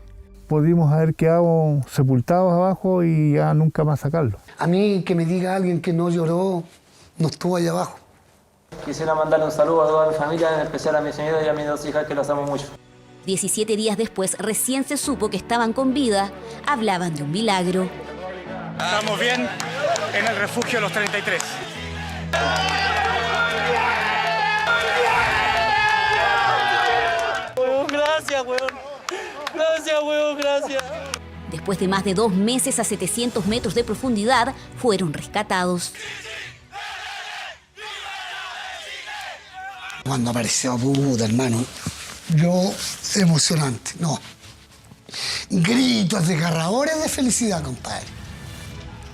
Pudimos haber quedado sepultados abajo y ya nunca más sacarlo. A mí que me diga alguien que no lloró, no estuvo allá abajo. Quisiera mandarle un saludo a toda mi familia, en especial a mi señora y a mis 2 hijas que las amo mucho. 17 días después, recién se supo que estaban con vida. Hablaban de un milagro. Estamos bien en el refugio de los 33. Gracias, weón. Gracias, weón, gracias. Después de más de 2 meses a 700 metros de profundidad, fueron rescatados. Cuando apareció puta, hermano, yo emocionante, no. Gritos desgarradores de felicidad, compadre.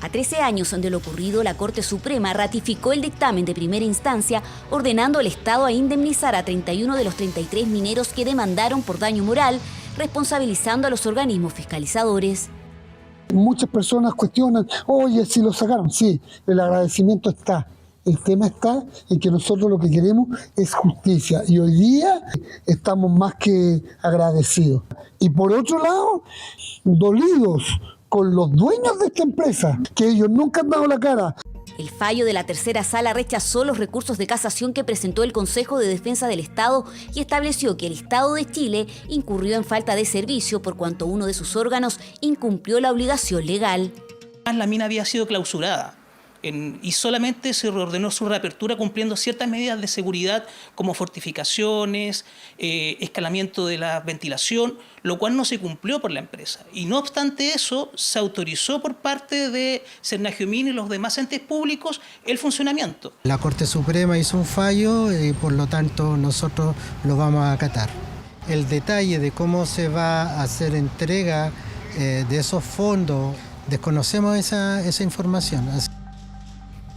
A 13 años de lo ocurrido, la Corte Suprema ratificó el dictamen de primera instancia, ordenando al Estado a indemnizar a 31 de los 33 mineros que demandaron por daño moral, responsabilizando a los organismos fiscalizadores. Muchas personas cuestionan, oye, si lo sacaron. Sí, el agradecimiento está. El tema está en que nosotros lo que queremos es justicia y hoy día estamos más que agradecidos. Y por otro lado, dolidos con los dueños de esta empresa, que ellos nunca han dado la cara. El fallo de la tercera sala rechazó los recursos de casación que presentó el Consejo de Defensa del Estado y estableció que el Estado de Chile incurrió en falta de servicio por cuanto uno de sus órganos incumplió la obligación legal. La mina había sido clausurada y solamente se reordenó su reapertura cumpliendo ciertas medidas de seguridad como fortificaciones, escalamiento de la ventilación, lo cual no se cumplió por la empresa. Y no obstante eso, se autorizó por parte de Cernagiomín y los demás entes públicos el funcionamiento. La Corte Suprema hizo un fallo y por lo tanto nosotros lo vamos a acatar. El detalle de cómo se va a hacer entrega de esos fondos, desconocemos esa información.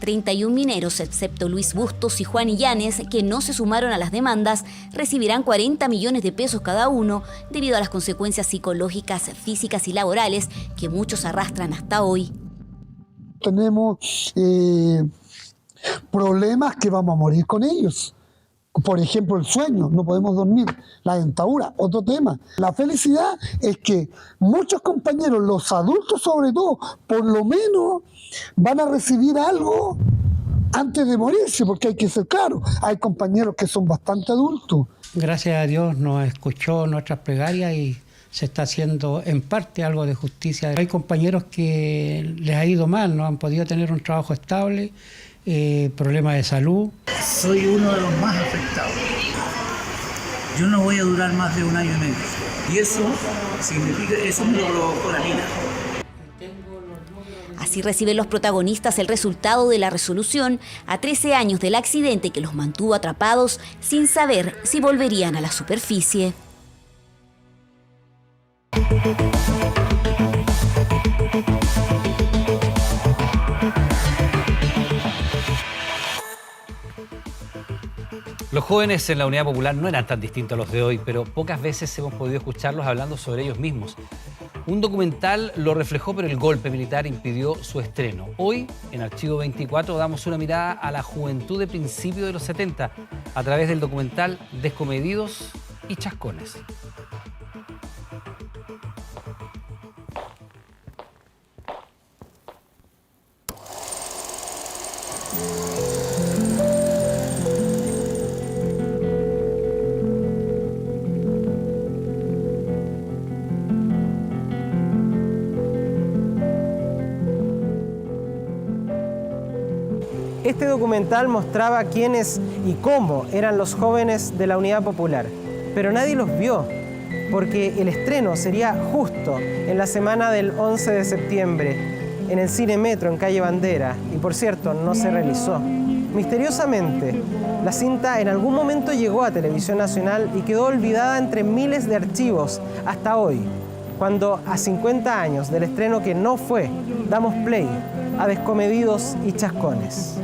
31 mineros, excepto Luis Bustos y Juan Illanes, que no se sumaron a las demandas, recibirán 40 millones de pesos cada uno debido a las consecuencias psicológicas, físicas y laborales que muchos arrastran hasta hoy. Tenemos problemas que vamos a morir con ellos. Por ejemplo, el sueño, no podemos dormir, la dentadura, otro tema. La felicidad es que muchos compañeros, los adultos sobre todo, por lo menos van a recibir algo antes de morirse, porque hay que ser claro, hay compañeros que son bastante adultos. Gracias a Dios nos escuchó nuestras plegarias y se está haciendo en parte algo de justicia. Hay compañeros que les ha ido mal, no han podido tener un trabajo estable, problemas de salud. Soy uno de los más afectados. Yo no voy a durar más de 1 año y medio. Y eso significa, eso me lo provocó la mina. Así reciben los protagonistas el resultado de la resolución a 13 años del accidente que los mantuvo atrapados sin saber si volverían a la superficie. Los jóvenes en la Unidad Popular no eran tan distintos a los de hoy, pero pocas veces hemos podido escucharlos hablando sobre ellos mismos. Un documental lo reflejó, pero el golpe militar impidió su estreno. Hoy, en Archivo 24, damos una mirada a la juventud de principios de los 70 a través del documental Descomedidos y Chascones. Este documental mostraba quiénes y cómo eran los jóvenes de la Unidad Popular, pero nadie los vio, porque el estreno sería justo en la semana del 11 de septiembre, en el Cine Metro, en Calle Bandera, y por cierto, no se realizó. Misteriosamente, la cinta en algún momento llegó a Televisión Nacional y quedó olvidada entre miles de archivos hasta hoy, cuando a 50 años del estreno que no fue, damos play a Descomedidos y Chascones.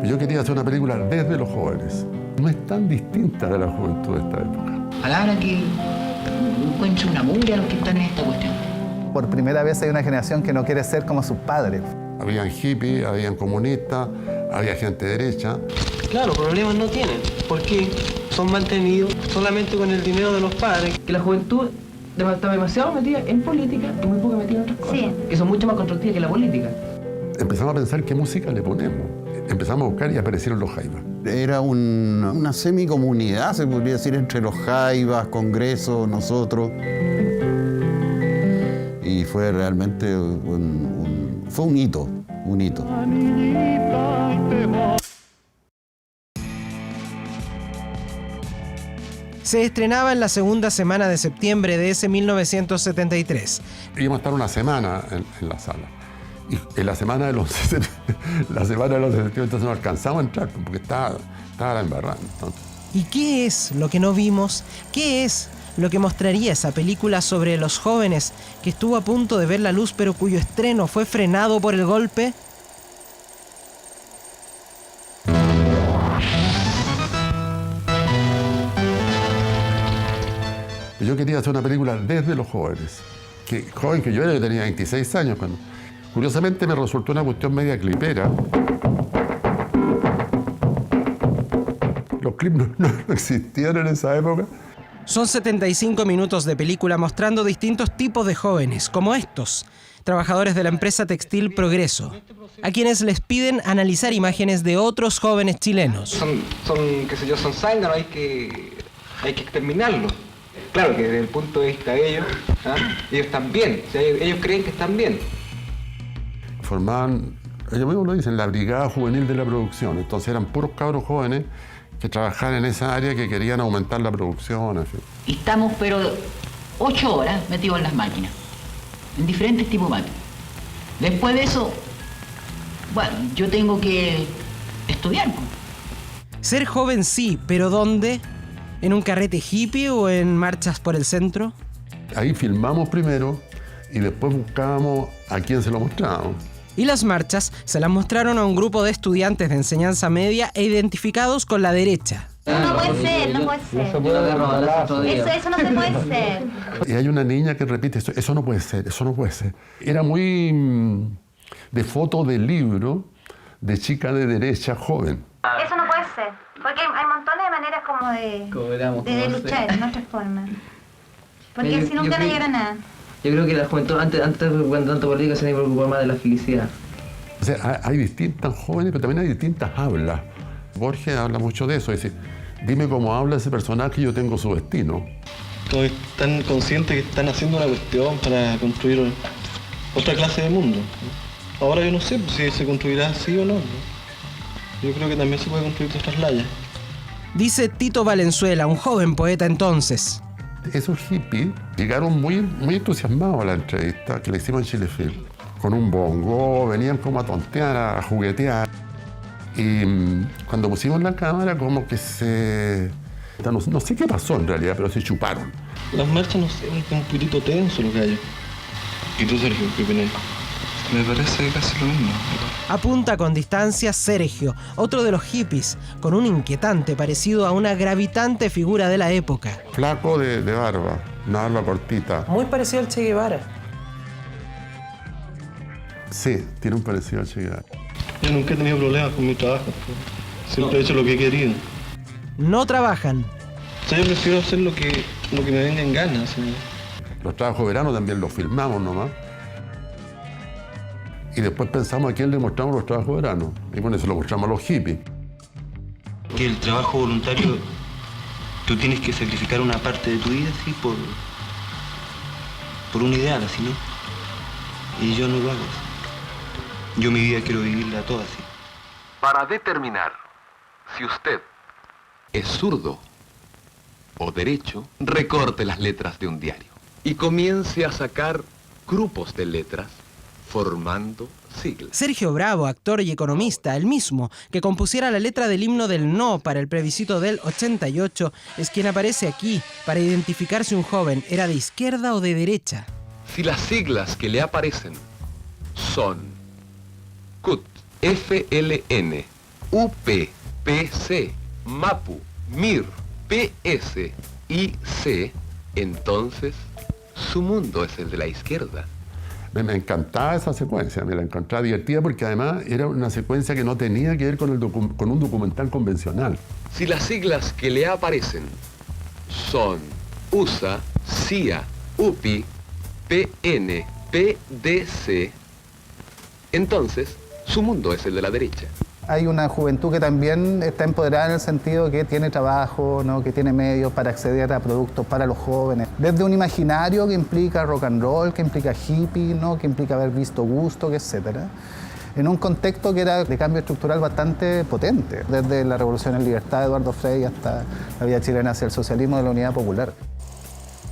Yo quería hacer una película desde los jóvenes. No es tan distinta de la juventud de esta época. Palabra que encuentre una mugre a los que están en esta cuestión. Por primera vez hay una generación que no quiere ser como sus padres. Habían hippies, habían comunistas, había gente derecha. Claro, problemas no tienen, porque son mantenidos solamente con el dinero de los padres. Que la juventud está demasiado metida en política y muy poco metida en otras cosas, que son mucho más constructivas que la política. Empezamos a pensar qué música le ponemos. Empezamos a buscar y aparecieron los Jaivas. Era una semicomunidad, se podría decir, entre los Jaivas, Congreso, nosotros. Y fue realmente fue un hito, un hito. Se estrenaba en la segunda semana de septiembre de ese 1973. Íbamos a estar una semana en la sala. Y en la semana de los 60, entonces no alcanzamos a entrar porque estaba la embarrada. ¿Y qué es lo que no vimos? ¿Qué es lo que mostraría esa película sobre los jóvenes que estuvo a punto de ver la luz pero cuyo estreno fue frenado por el golpe? Yo quería hacer una película desde los jóvenes. Joven que yo era, yo tenía 26 años cuando... Curiosamente me resultó una cuestión media clipera. Los clips no existían en esa época. Son 75 minutos de película mostrando distintos tipos de jóvenes, como estos, trabajadores de la empresa textil Progreso, a quienes les piden analizar imágenes de otros jóvenes chilenos. Son zánganos, hay que exterminarlos. Claro que desde el punto de vista de ellos, ellos están bien, o sea, ellos creen que están bien. Formaban, ellos mismos lo dicen, la brigada juvenil de la producción. Entonces eran puros cabros jóvenes que trabajaban en esa área, que querían aumentar la producción. En fin. Y estamos, pero 8 horas metidos en las máquinas, en diferentes tipos de máquinas. Después de eso, bueno, yo tengo que estudiar. Ser joven sí, pero ¿dónde? ¿En un carrete hippie o en marchas por el centro? Ahí filmamos primero y después buscábamos a quién se lo mostrábamos. Y las marchas se las mostraron a un grupo de estudiantes de enseñanza media e identificados con la derecha. No puede ser, no puede ser. Eso no se puede ser. Y hay una niña que repite, eso no puede ser, eso no puede ser. Era muy de foto de libro de chica de derecha joven. Eso no puede ser, porque hay montones de maneras como de luchar, no otras formas. Porque si nunca no llegará a nada. Yo creo que la juventud, antes cuando tanto política, se preocupaba más de la felicidad. O sea, hay distintas jóvenes, pero también hay distintas hablas. Borges habla mucho de eso, es decir, dime cómo habla ese personaje y yo tengo su destino. Todos están conscientes que están haciendo una cuestión para construir otra clase de mundo. Ahora yo no sé si se construirá así o no. Yo creo que también se puede construir de otras layas. Dice Tito Valenzuela, un joven poeta entonces. Esos hippies llegaron muy entusiasmados a la entrevista que le hicimos en Chile Film. Con un bongo, venían como a tontear, a juguetear. Y cuando pusimos la cámara, como que no sé qué pasó en realidad, pero se chuparon. Las marchas, no sé, un poquitito tenso los gallos. ¿Y tú, Sergio, qué opinas? Me parece casi lo mismo. Apunta con distancia Sergio, otro de los hippies, con un inquietante parecido a una gravitante figura de la época. Flaco de barba, una barba cortita. Muy parecido al Che Guevara. Sí, tiene un parecido al Che Guevara. Yo nunca he tenido problemas con mi trabajo. Siempre he hecho lo que he querido. No trabajan. O sea, yo prefiero hacer lo que me venga en ganas. ¿Sí? Los trabajos de verano también los filmamos nomás. Y después pensamos a quién le mostramos los trabajos de verano. Y con eso lo mostramos a los hippies. Que el trabajo voluntario, tú tienes que sacrificar una parte de tu vida, ¿sí? Por un ideal, así, ¿no? Y yo no lo hago así. Yo mi vida quiero vivirla toda así. Para determinar si usted es zurdo o derecho, recorte las letras de un diario y comience a sacar grupos de letras formando siglas. Sergio Bravo, actor y economista, el mismo que compusiera la letra del himno del no para el plebiscito del 88, es quien aparece aquí para identificar si un joven era de izquierda o de derecha. Si las siglas que le aparecen son CUT, FLN, UP, PC, MAPU, MIR, PS y C, entonces su mundo es el de la izquierda. Me encantaba esa secuencia, me la encontraba divertida porque además era una secuencia que no tenía que ver con un documental convencional. Si las siglas que le aparecen son USA, CIA, UPI, PN, PDC, entonces su mundo es el de la derecha. Hay una juventud que también está empoderada en el sentido que tiene trabajo, ¿no? Que tiene medios para acceder a productos para los jóvenes. Desde un imaginario que implica rock and roll, que implica hippie, ¿no? Que implica haber visto gusto, etc. En un contexto que era de cambio estructural bastante potente, desde la Revolución en Libertad de Eduardo Frei hasta la vía chilena hacia el socialismo de la Unidad Popular.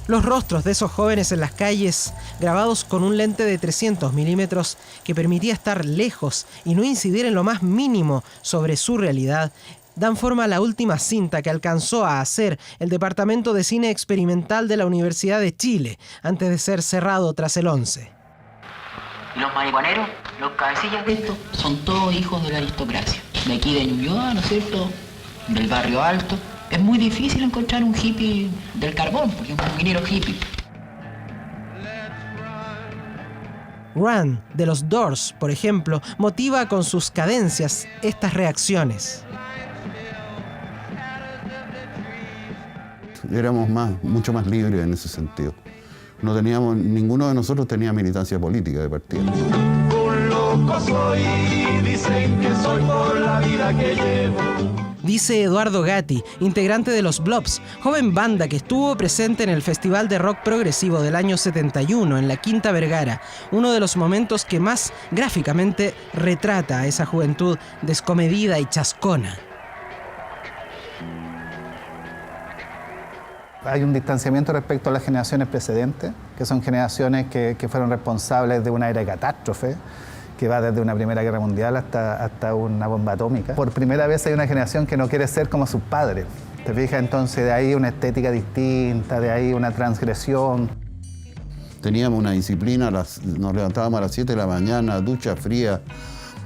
Los rostros de esos jóvenes en las calles, grabados con un lente de 300 milímetros que permitía estar lejos y no incidir en lo más mínimo sobre su realidad, dan forma a la última cinta que alcanzó a hacer el Departamento de Cine Experimental de la Universidad de Chile, antes de ser cerrado tras el 11. Los marihuaneros, los cabecillas de esto, son todos hijos de la aristocracia. De aquí de Ñuñoa, ¿no es cierto? Del barrio alto. Es muy difícil encontrar un hippie del carbón, por ejemplo, un minero hippie. Run, de los Doors, por ejemplo, motiva con sus cadencias estas reacciones. éramos mucho más libres en ese sentido. No teníamos, ninguno de nosotros tenía militancia política de partida. Un loco soy, dicen que soy por la vida que llevo. Dice Eduardo Gatti, integrante de los Blobs, joven banda que estuvo presente en el Festival de Rock Progresivo del año 71 en la Quinta Vergara, uno de los momentos que más gráficamente retrata a esa juventud descomedida y chascona. Hay un distanciamiento respecto a las generaciones precedentes, que son generaciones que fueron responsables de una era de catástrofe, que va desde una Primera Guerra Mundial hasta una bomba atómica. Por primera vez hay una generación que no quiere ser como sus padres. ¿Te fijas? Entonces de ahí una estética distinta, de ahí una transgresión. Teníamos una disciplina, nos levantábamos a las 7 de la mañana, ducha fría,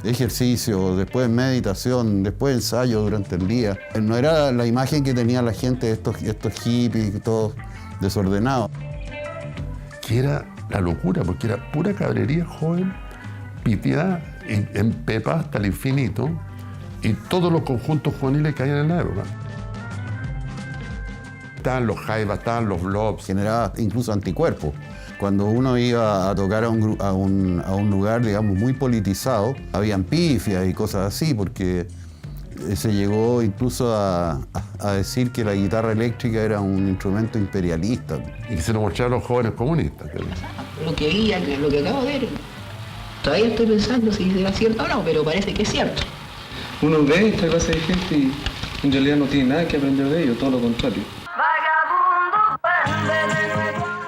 ejercicio, después meditación, después ensayo durante el día. No era la imagen que tenía la gente de estos hippies, todos desordenados. Que era la locura, porque era pura cabrería joven, piteada, empepada hasta el infinito, y todos los conjuntos juveniles que hay en la época. Estaban los jaivas, estaban los blobs. Generaba incluso anticuerpos. Cuando uno iba a tocar a un lugar, digamos, muy politizado, habían pifias y cosas así, porque se llegó incluso a decir que la guitarra eléctrica era un instrumento imperialista. Y se lo mostraron a los jóvenes comunistas. Lo que vi, lo que acabo de ver, todavía estoy pensando si será cierto o no, pero parece que es cierto. Uno ve esta clase de gente y en realidad no tiene nada que aprender de ellos, todo lo contrario.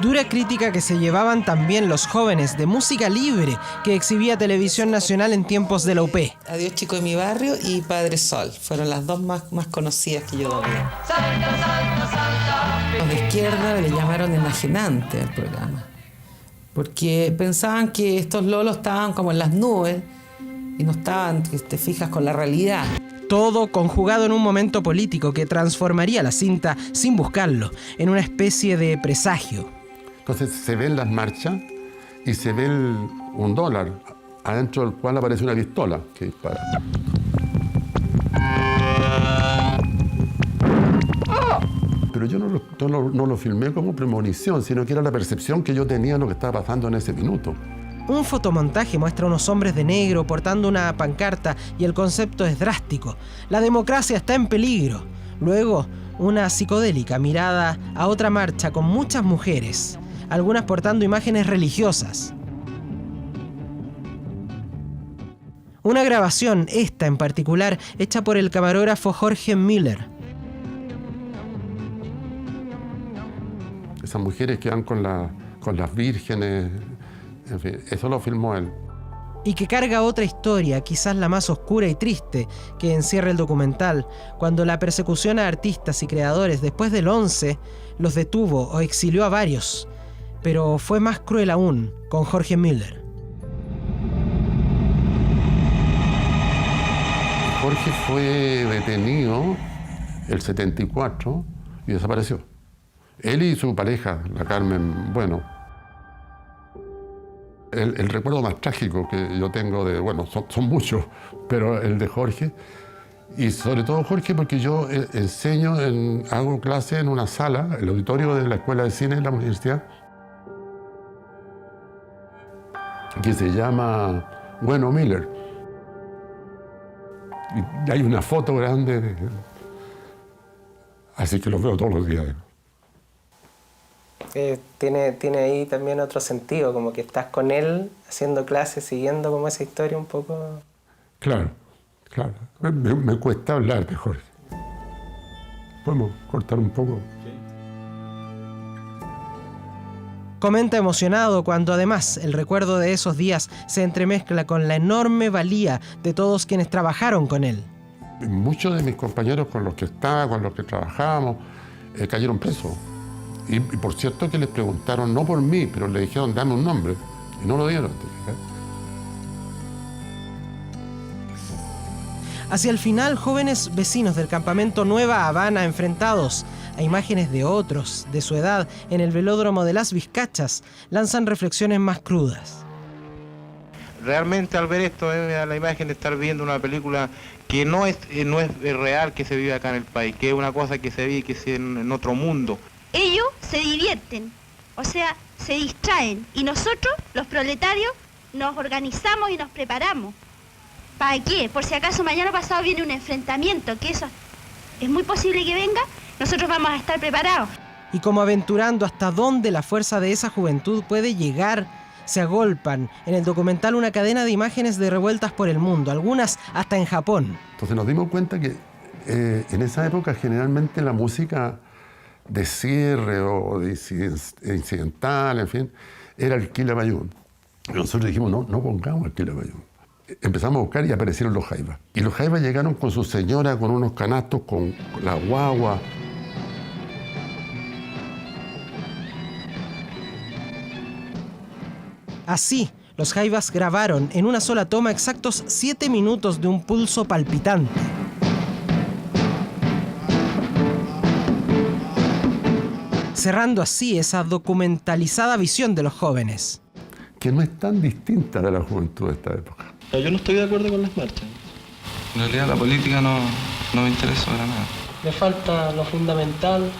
Dura crítica que se llevaban también los jóvenes de Música Libre que exhibía Televisión Nacional en tiempos de la UP. Adiós Chico de mi barrio y Padre Sol fueron las dos más conocidas que yo veía. Los de izquierda le llamaron enajenante al programa, porque pensaban que estos lolos estaban como en las nubes y no estaban, te fijas, con la realidad. Todo conjugado en un momento político que transformaría la cinta, sin buscarlo, en una especie de presagio. Entonces se ven las marchas y se ve un dólar, adentro del cual aparece una pistola que dispara. Pero yo no lo filmé como premonición, sino que era la percepción que yo tenía de lo que estaba pasando en ese minuto. Un fotomontaje muestra a unos hombres de negro portando una pancarta y el concepto es drástico. La democracia está en peligro. Luego, una psicodélica mirada a otra marcha con muchas mujeres, algunas portando imágenes religiosas. Una grabación, esta en particular, hecha por el camarógrafo Jorge Miller. Esas mujeres que van con las vírgenes, en fin, eso lo filmó él. Y que carga otra historia, quizás la más oscura y triste, que encierra el documental, cuando la persecución a artistas y creadores después del 11 los detuvo o exilió a varios. Pero fue más cruel aún con Jorge Miller. Jorge fue detenido el 74 y desapareció. Él y su pareja, la Carmen, bueno. El recuerdo más trágico que yo tengo de, bueno, son muchos, pero el de Jorge, y sobre todo Jorge porque yo enseño, hago clase en una sala, el auditorio de la Escuela de Cine de la Universidad, que se llama Bueno Miller. Y hay una foto grande, así que los veo todos los días. Tiene ahí también otro sentido, como que estás con él haciendo clases, siguiendo como esa historia un poco. Claro. Me cuesta hablar de Jorge. ¿Podemos cortar un poco? Comenta emocionado cuando además el recuerdo de esos días se entremezcla con la enorme valía de todos quienes trabajaron con él. Muchos de mis compañeros con los que estaba, con los que trabajábamos, cayeron presos. Y por cierto que les preguntaron, no por mí, pero le dijeron, dame un nombre. Y no lo dieron. Hacia el final, jóvenes vecinos del campamento Nueva Habana, enfrentados a imágenes de otros, de su edad, en el velódromo de Las Vizcachas, lanzan reflexiones más crudas. Realmente al ver esto, me da la imagen de estar viendo una película que no es real que se vive acá en el país, que es una cosa que se vive que es en otro mundo. Ellos se divierten, o sea, se distraen, y nosotros, los proletarios, nos organizamos y nos preparamos. ¿Para qué? Por si acaso mañana pasado viene un enfrentamiento, que eso es muy posible que venga, nosotros vamos a estar preparados. Y como aventurando hasta dónde la fuerza de esa juventud puede llegar, se agolpan en el documental una cadena de imágenes de revueltas por el mundo, algunas hasta en Japón. Entonces nos dimos cuenta que en esa época generalmente la música de cierre o de incidental, en fin, era el Quilamayún. Y nosotros dijimos, no pongamos el Quilamayún. Empezamos a buscar y aparecieron los jaivas. Y los jaivas llegaron con su señora, con unos canastos, con la guagua. Así, los jaivas grabaron en una sola toma exactos 7 minutos de un pulso palpitante. Cerrando así esa documentalizada visión de los jóvenes. Que no es tan distinta de la juventud de esta época. Yo no estoy de acuerdo con las marchas. En realidad la política no me interesa para nada. Le falta lo fundamental,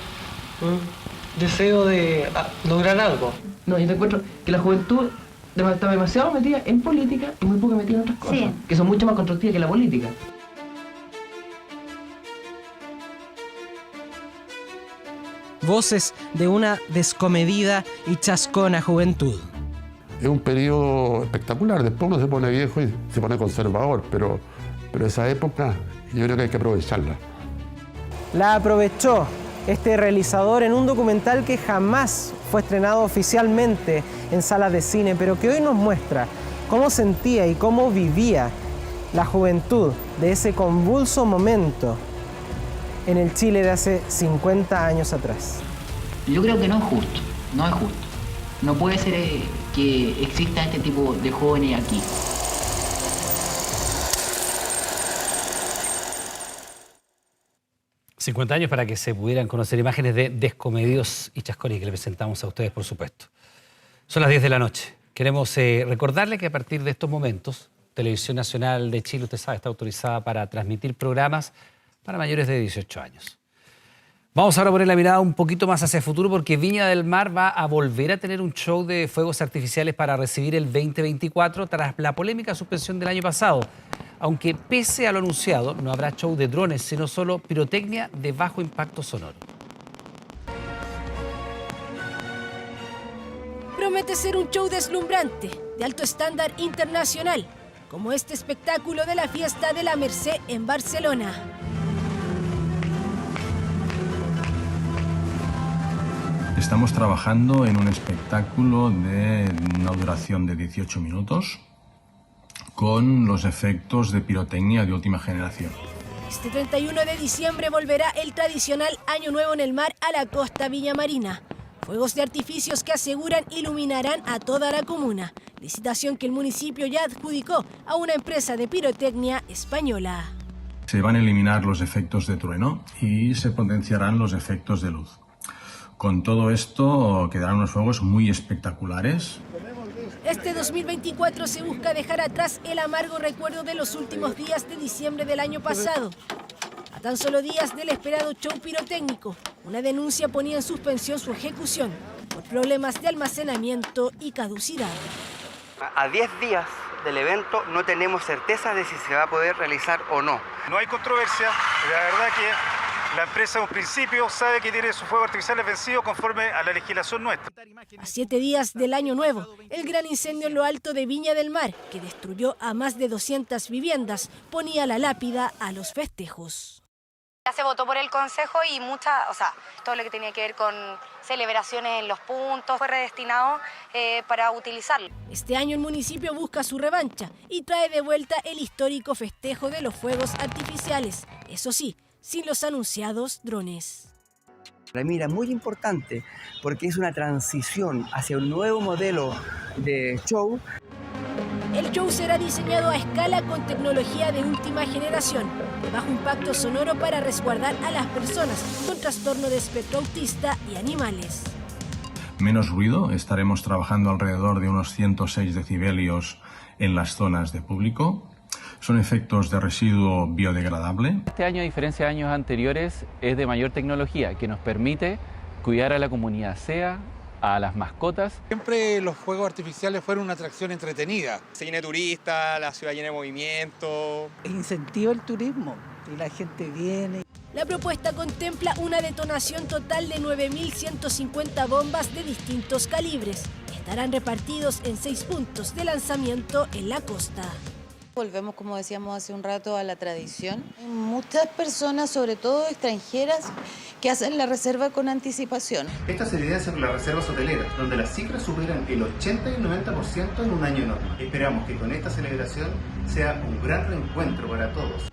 deseo de lograr algo. No, yo te encuentro que la juventud está demasiado metida en política y muy poco metida en otras cosas, que son mucho más constructivas que la política. Voces de una descomedida y chascona juventud. Es un periodo espectacular, después uno se pone viejo y se pone conservador, pero esa época yo creo que hay que aprovecharla. La aprovechó este realizador en un documental que jamás fue estrenado oficialmente en salas de cine, pero que hoy nos muestra cómo sentía y cómo vivía la juventud de ese convulso momento en el Chile de hace 50 años atrás. Yo creo que no es justo, no es justo. No puede ser que exista este tipo de jóvenes aquí. ...50 años para que se pudieran conocer imágenes de Descomedidos y Chasconi que le presentamos a ustedes, por supuesto. Son las 10 de la noche. Queremos recordarle que a partir de estos momentos, Televisión Nacional de Chile, usted sabe, está autorizada para transmitir programas para mayores de 18 años. Vamos ahora a poner la mirada un poquito más hacia el futuro porque Viña del Mar va a volver a tener un show de fuegos artificiales para recibir el 2024 tras la polémica suspensión del año pasado. Aunque pese a lo anunciado, no habrá show de drones, sino solo pirotecnia de bajo impacto sonoro. Promete ser un show deslumbrante, de alto estándar internacional, como este espectáculo de la Fiesta de la Merced en Barcelona. Estamos trabajando en un espectáculo de una duración de 18 minutos con los efectos de pirotecnia de última generación. Este 31 de diciembre volverá el tradicional Año Nuevo en el Mar a la costa villamarina. Fuegos de artificios que aseguran iluminarán a toda la comuna. Licitación que el municipio ya adjudicó a una empresa de pirotecnia española. Se van a eliminar los efectos de trueno y se potenciarán los efectos de luz. Con todo esto quedarán unos fuegos muy espectaculares. Este 2024 se busca dejar atrás el amargo recuerdo de los últimos días de diciembre del año pasado. A tan solo días del esperado show pirotécnico, una denuncia ponía en suspensión su ejecución por problemas de almacenamiento y caducidad. A 10 días del evento no tenemos certeza de si se va a poder realizar o no. No hay controversia, la verdad que la empresa en un principio sabe que tiene sus fuegos artificiales vencidos conforme a la legislación nuestra. A 7 días del Año Nuevo, el gran incendio en lo alto de Viña del Mar, que destruyó a más de 200 viviendas, ponía la lápida a los festejos. Ya se votó por el Consejo y todo lo que tenía que ver con celebraciones en los puntos fue redestinado para utilizarlo. Este año el municipio busca su revancha y trae de vuelta el histórico festejo de los fuegos artificiales. Eso sí, sin los anunciados drones. Para mí era muy importante porque es una transición hacia un nuevo modelo de show. El show será diseñado a escala con tecnología de última generación, de bajo impacto sonoro para resguardar a las personas con trastorno de espectro autista y animales. Menos ruido, estaremos trabajando alrededor de unos 106 decibelios en las zonas de público. Son efectos de residuo biodegradable. Este año, a diferencia de años anteriores, es de mayor tecnología que nos permite cuidar a la comunidad SEA, a las mascotas. Siempre los fuegos artificiales fueron una atracción entretenida. Se llena de turistas, la ciudad llena de movimiento. Incentiva el turismo y la gente viene. La propuesta contempla una detonación total de 9.150 bombas de distintos calibres. Estarán repartidos en 6 puntos de lanzamiento en la costa. Volvemos, como decíamos hace un rato, a la tradición. Hay muchas personas, sobre todo extranjeras, que hacen la reserva con anticipación. Esto se evidencia con las reservas hoteleras, donde las cifras superan el 80 y el 90% en un año normal. Esperamos que con esta celebración sea un gran reencuentro para todos.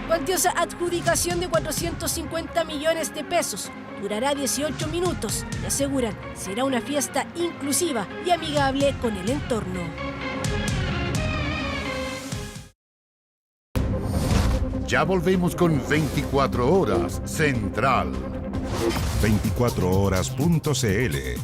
Cuantiosa adjudicación de 450 millones de pesos. Durará 18 minutos y aseguran será una fiesta inclusiva y amigable con el entorno. Ya volvemos con 24 Horas Central. 24horas.cl.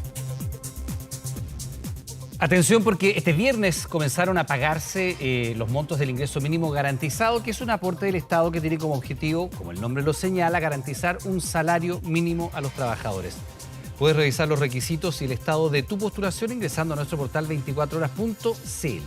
Atención, porque este viernes comenzaron a pagarse los montos del ingreso mínimo garantizado, que es un aporte del Estado que tiene como objetivo, como el nombre lo señala, garantizar un salario mínimo a los trabajadores. Puedes revisar los requisitos y el estado de tu postulación ingresando a nuestro portal 24horas.cl.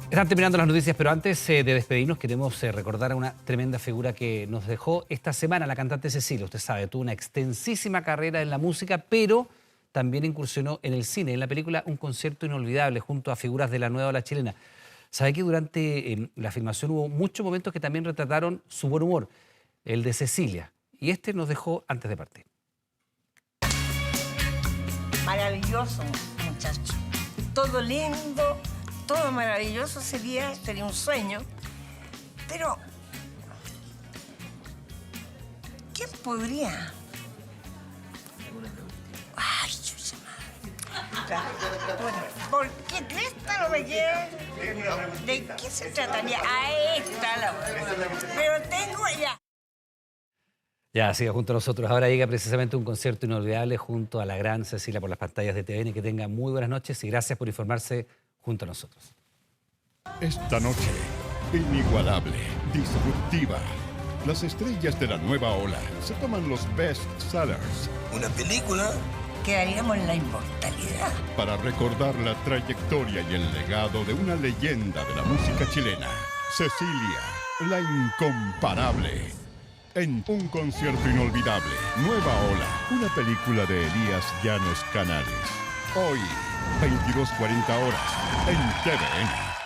Están terminando las noticias, pero antes de despedirnos queremos recordar a una tremenda figura que nos dejó esta semana, la cantante Cecilia. Usted sabe, tuvo una extensísima carrera en la música, pero también incursionó en el cine, en la película Un concierto inolvidable, junto a figuras de la nueva ola chilena. Sabe que durante la filmación hubo muchos momentos que también retrataron su buen humor, el de Cecilia. Y este nos dejó antes de partir. Maravilloso, muchacho. Todo lindo, todo maravilloso sería un sueño. Pero, ¿quién podría? Ay, chucha madre. ¿Por qué cresta no me queda? ¿De qué se trataría? Ahí está la... Pero tengo ya... Ya, siga junto a nosotros. Ahora llega precisamente un concierto inolvidable junto a la gran Cecilia por las pantallas de TVN. Que tenga muy buenas noches y gracias por informarse junto a nosotros. Esta noche, inigualable, disruptiva. Las estrellas de la nueva ola se toman los best sellers. ¿Una película? Quedaríamos en la inmortalidad. Para recordar la trayectoria y el legado de una leyenda de la música chilena. Cecilia, la incomparable. En Un concierto inolvidable, Nueva Ola, una película de Elías Llanos Canales. Hoy, 22:40 en TVN.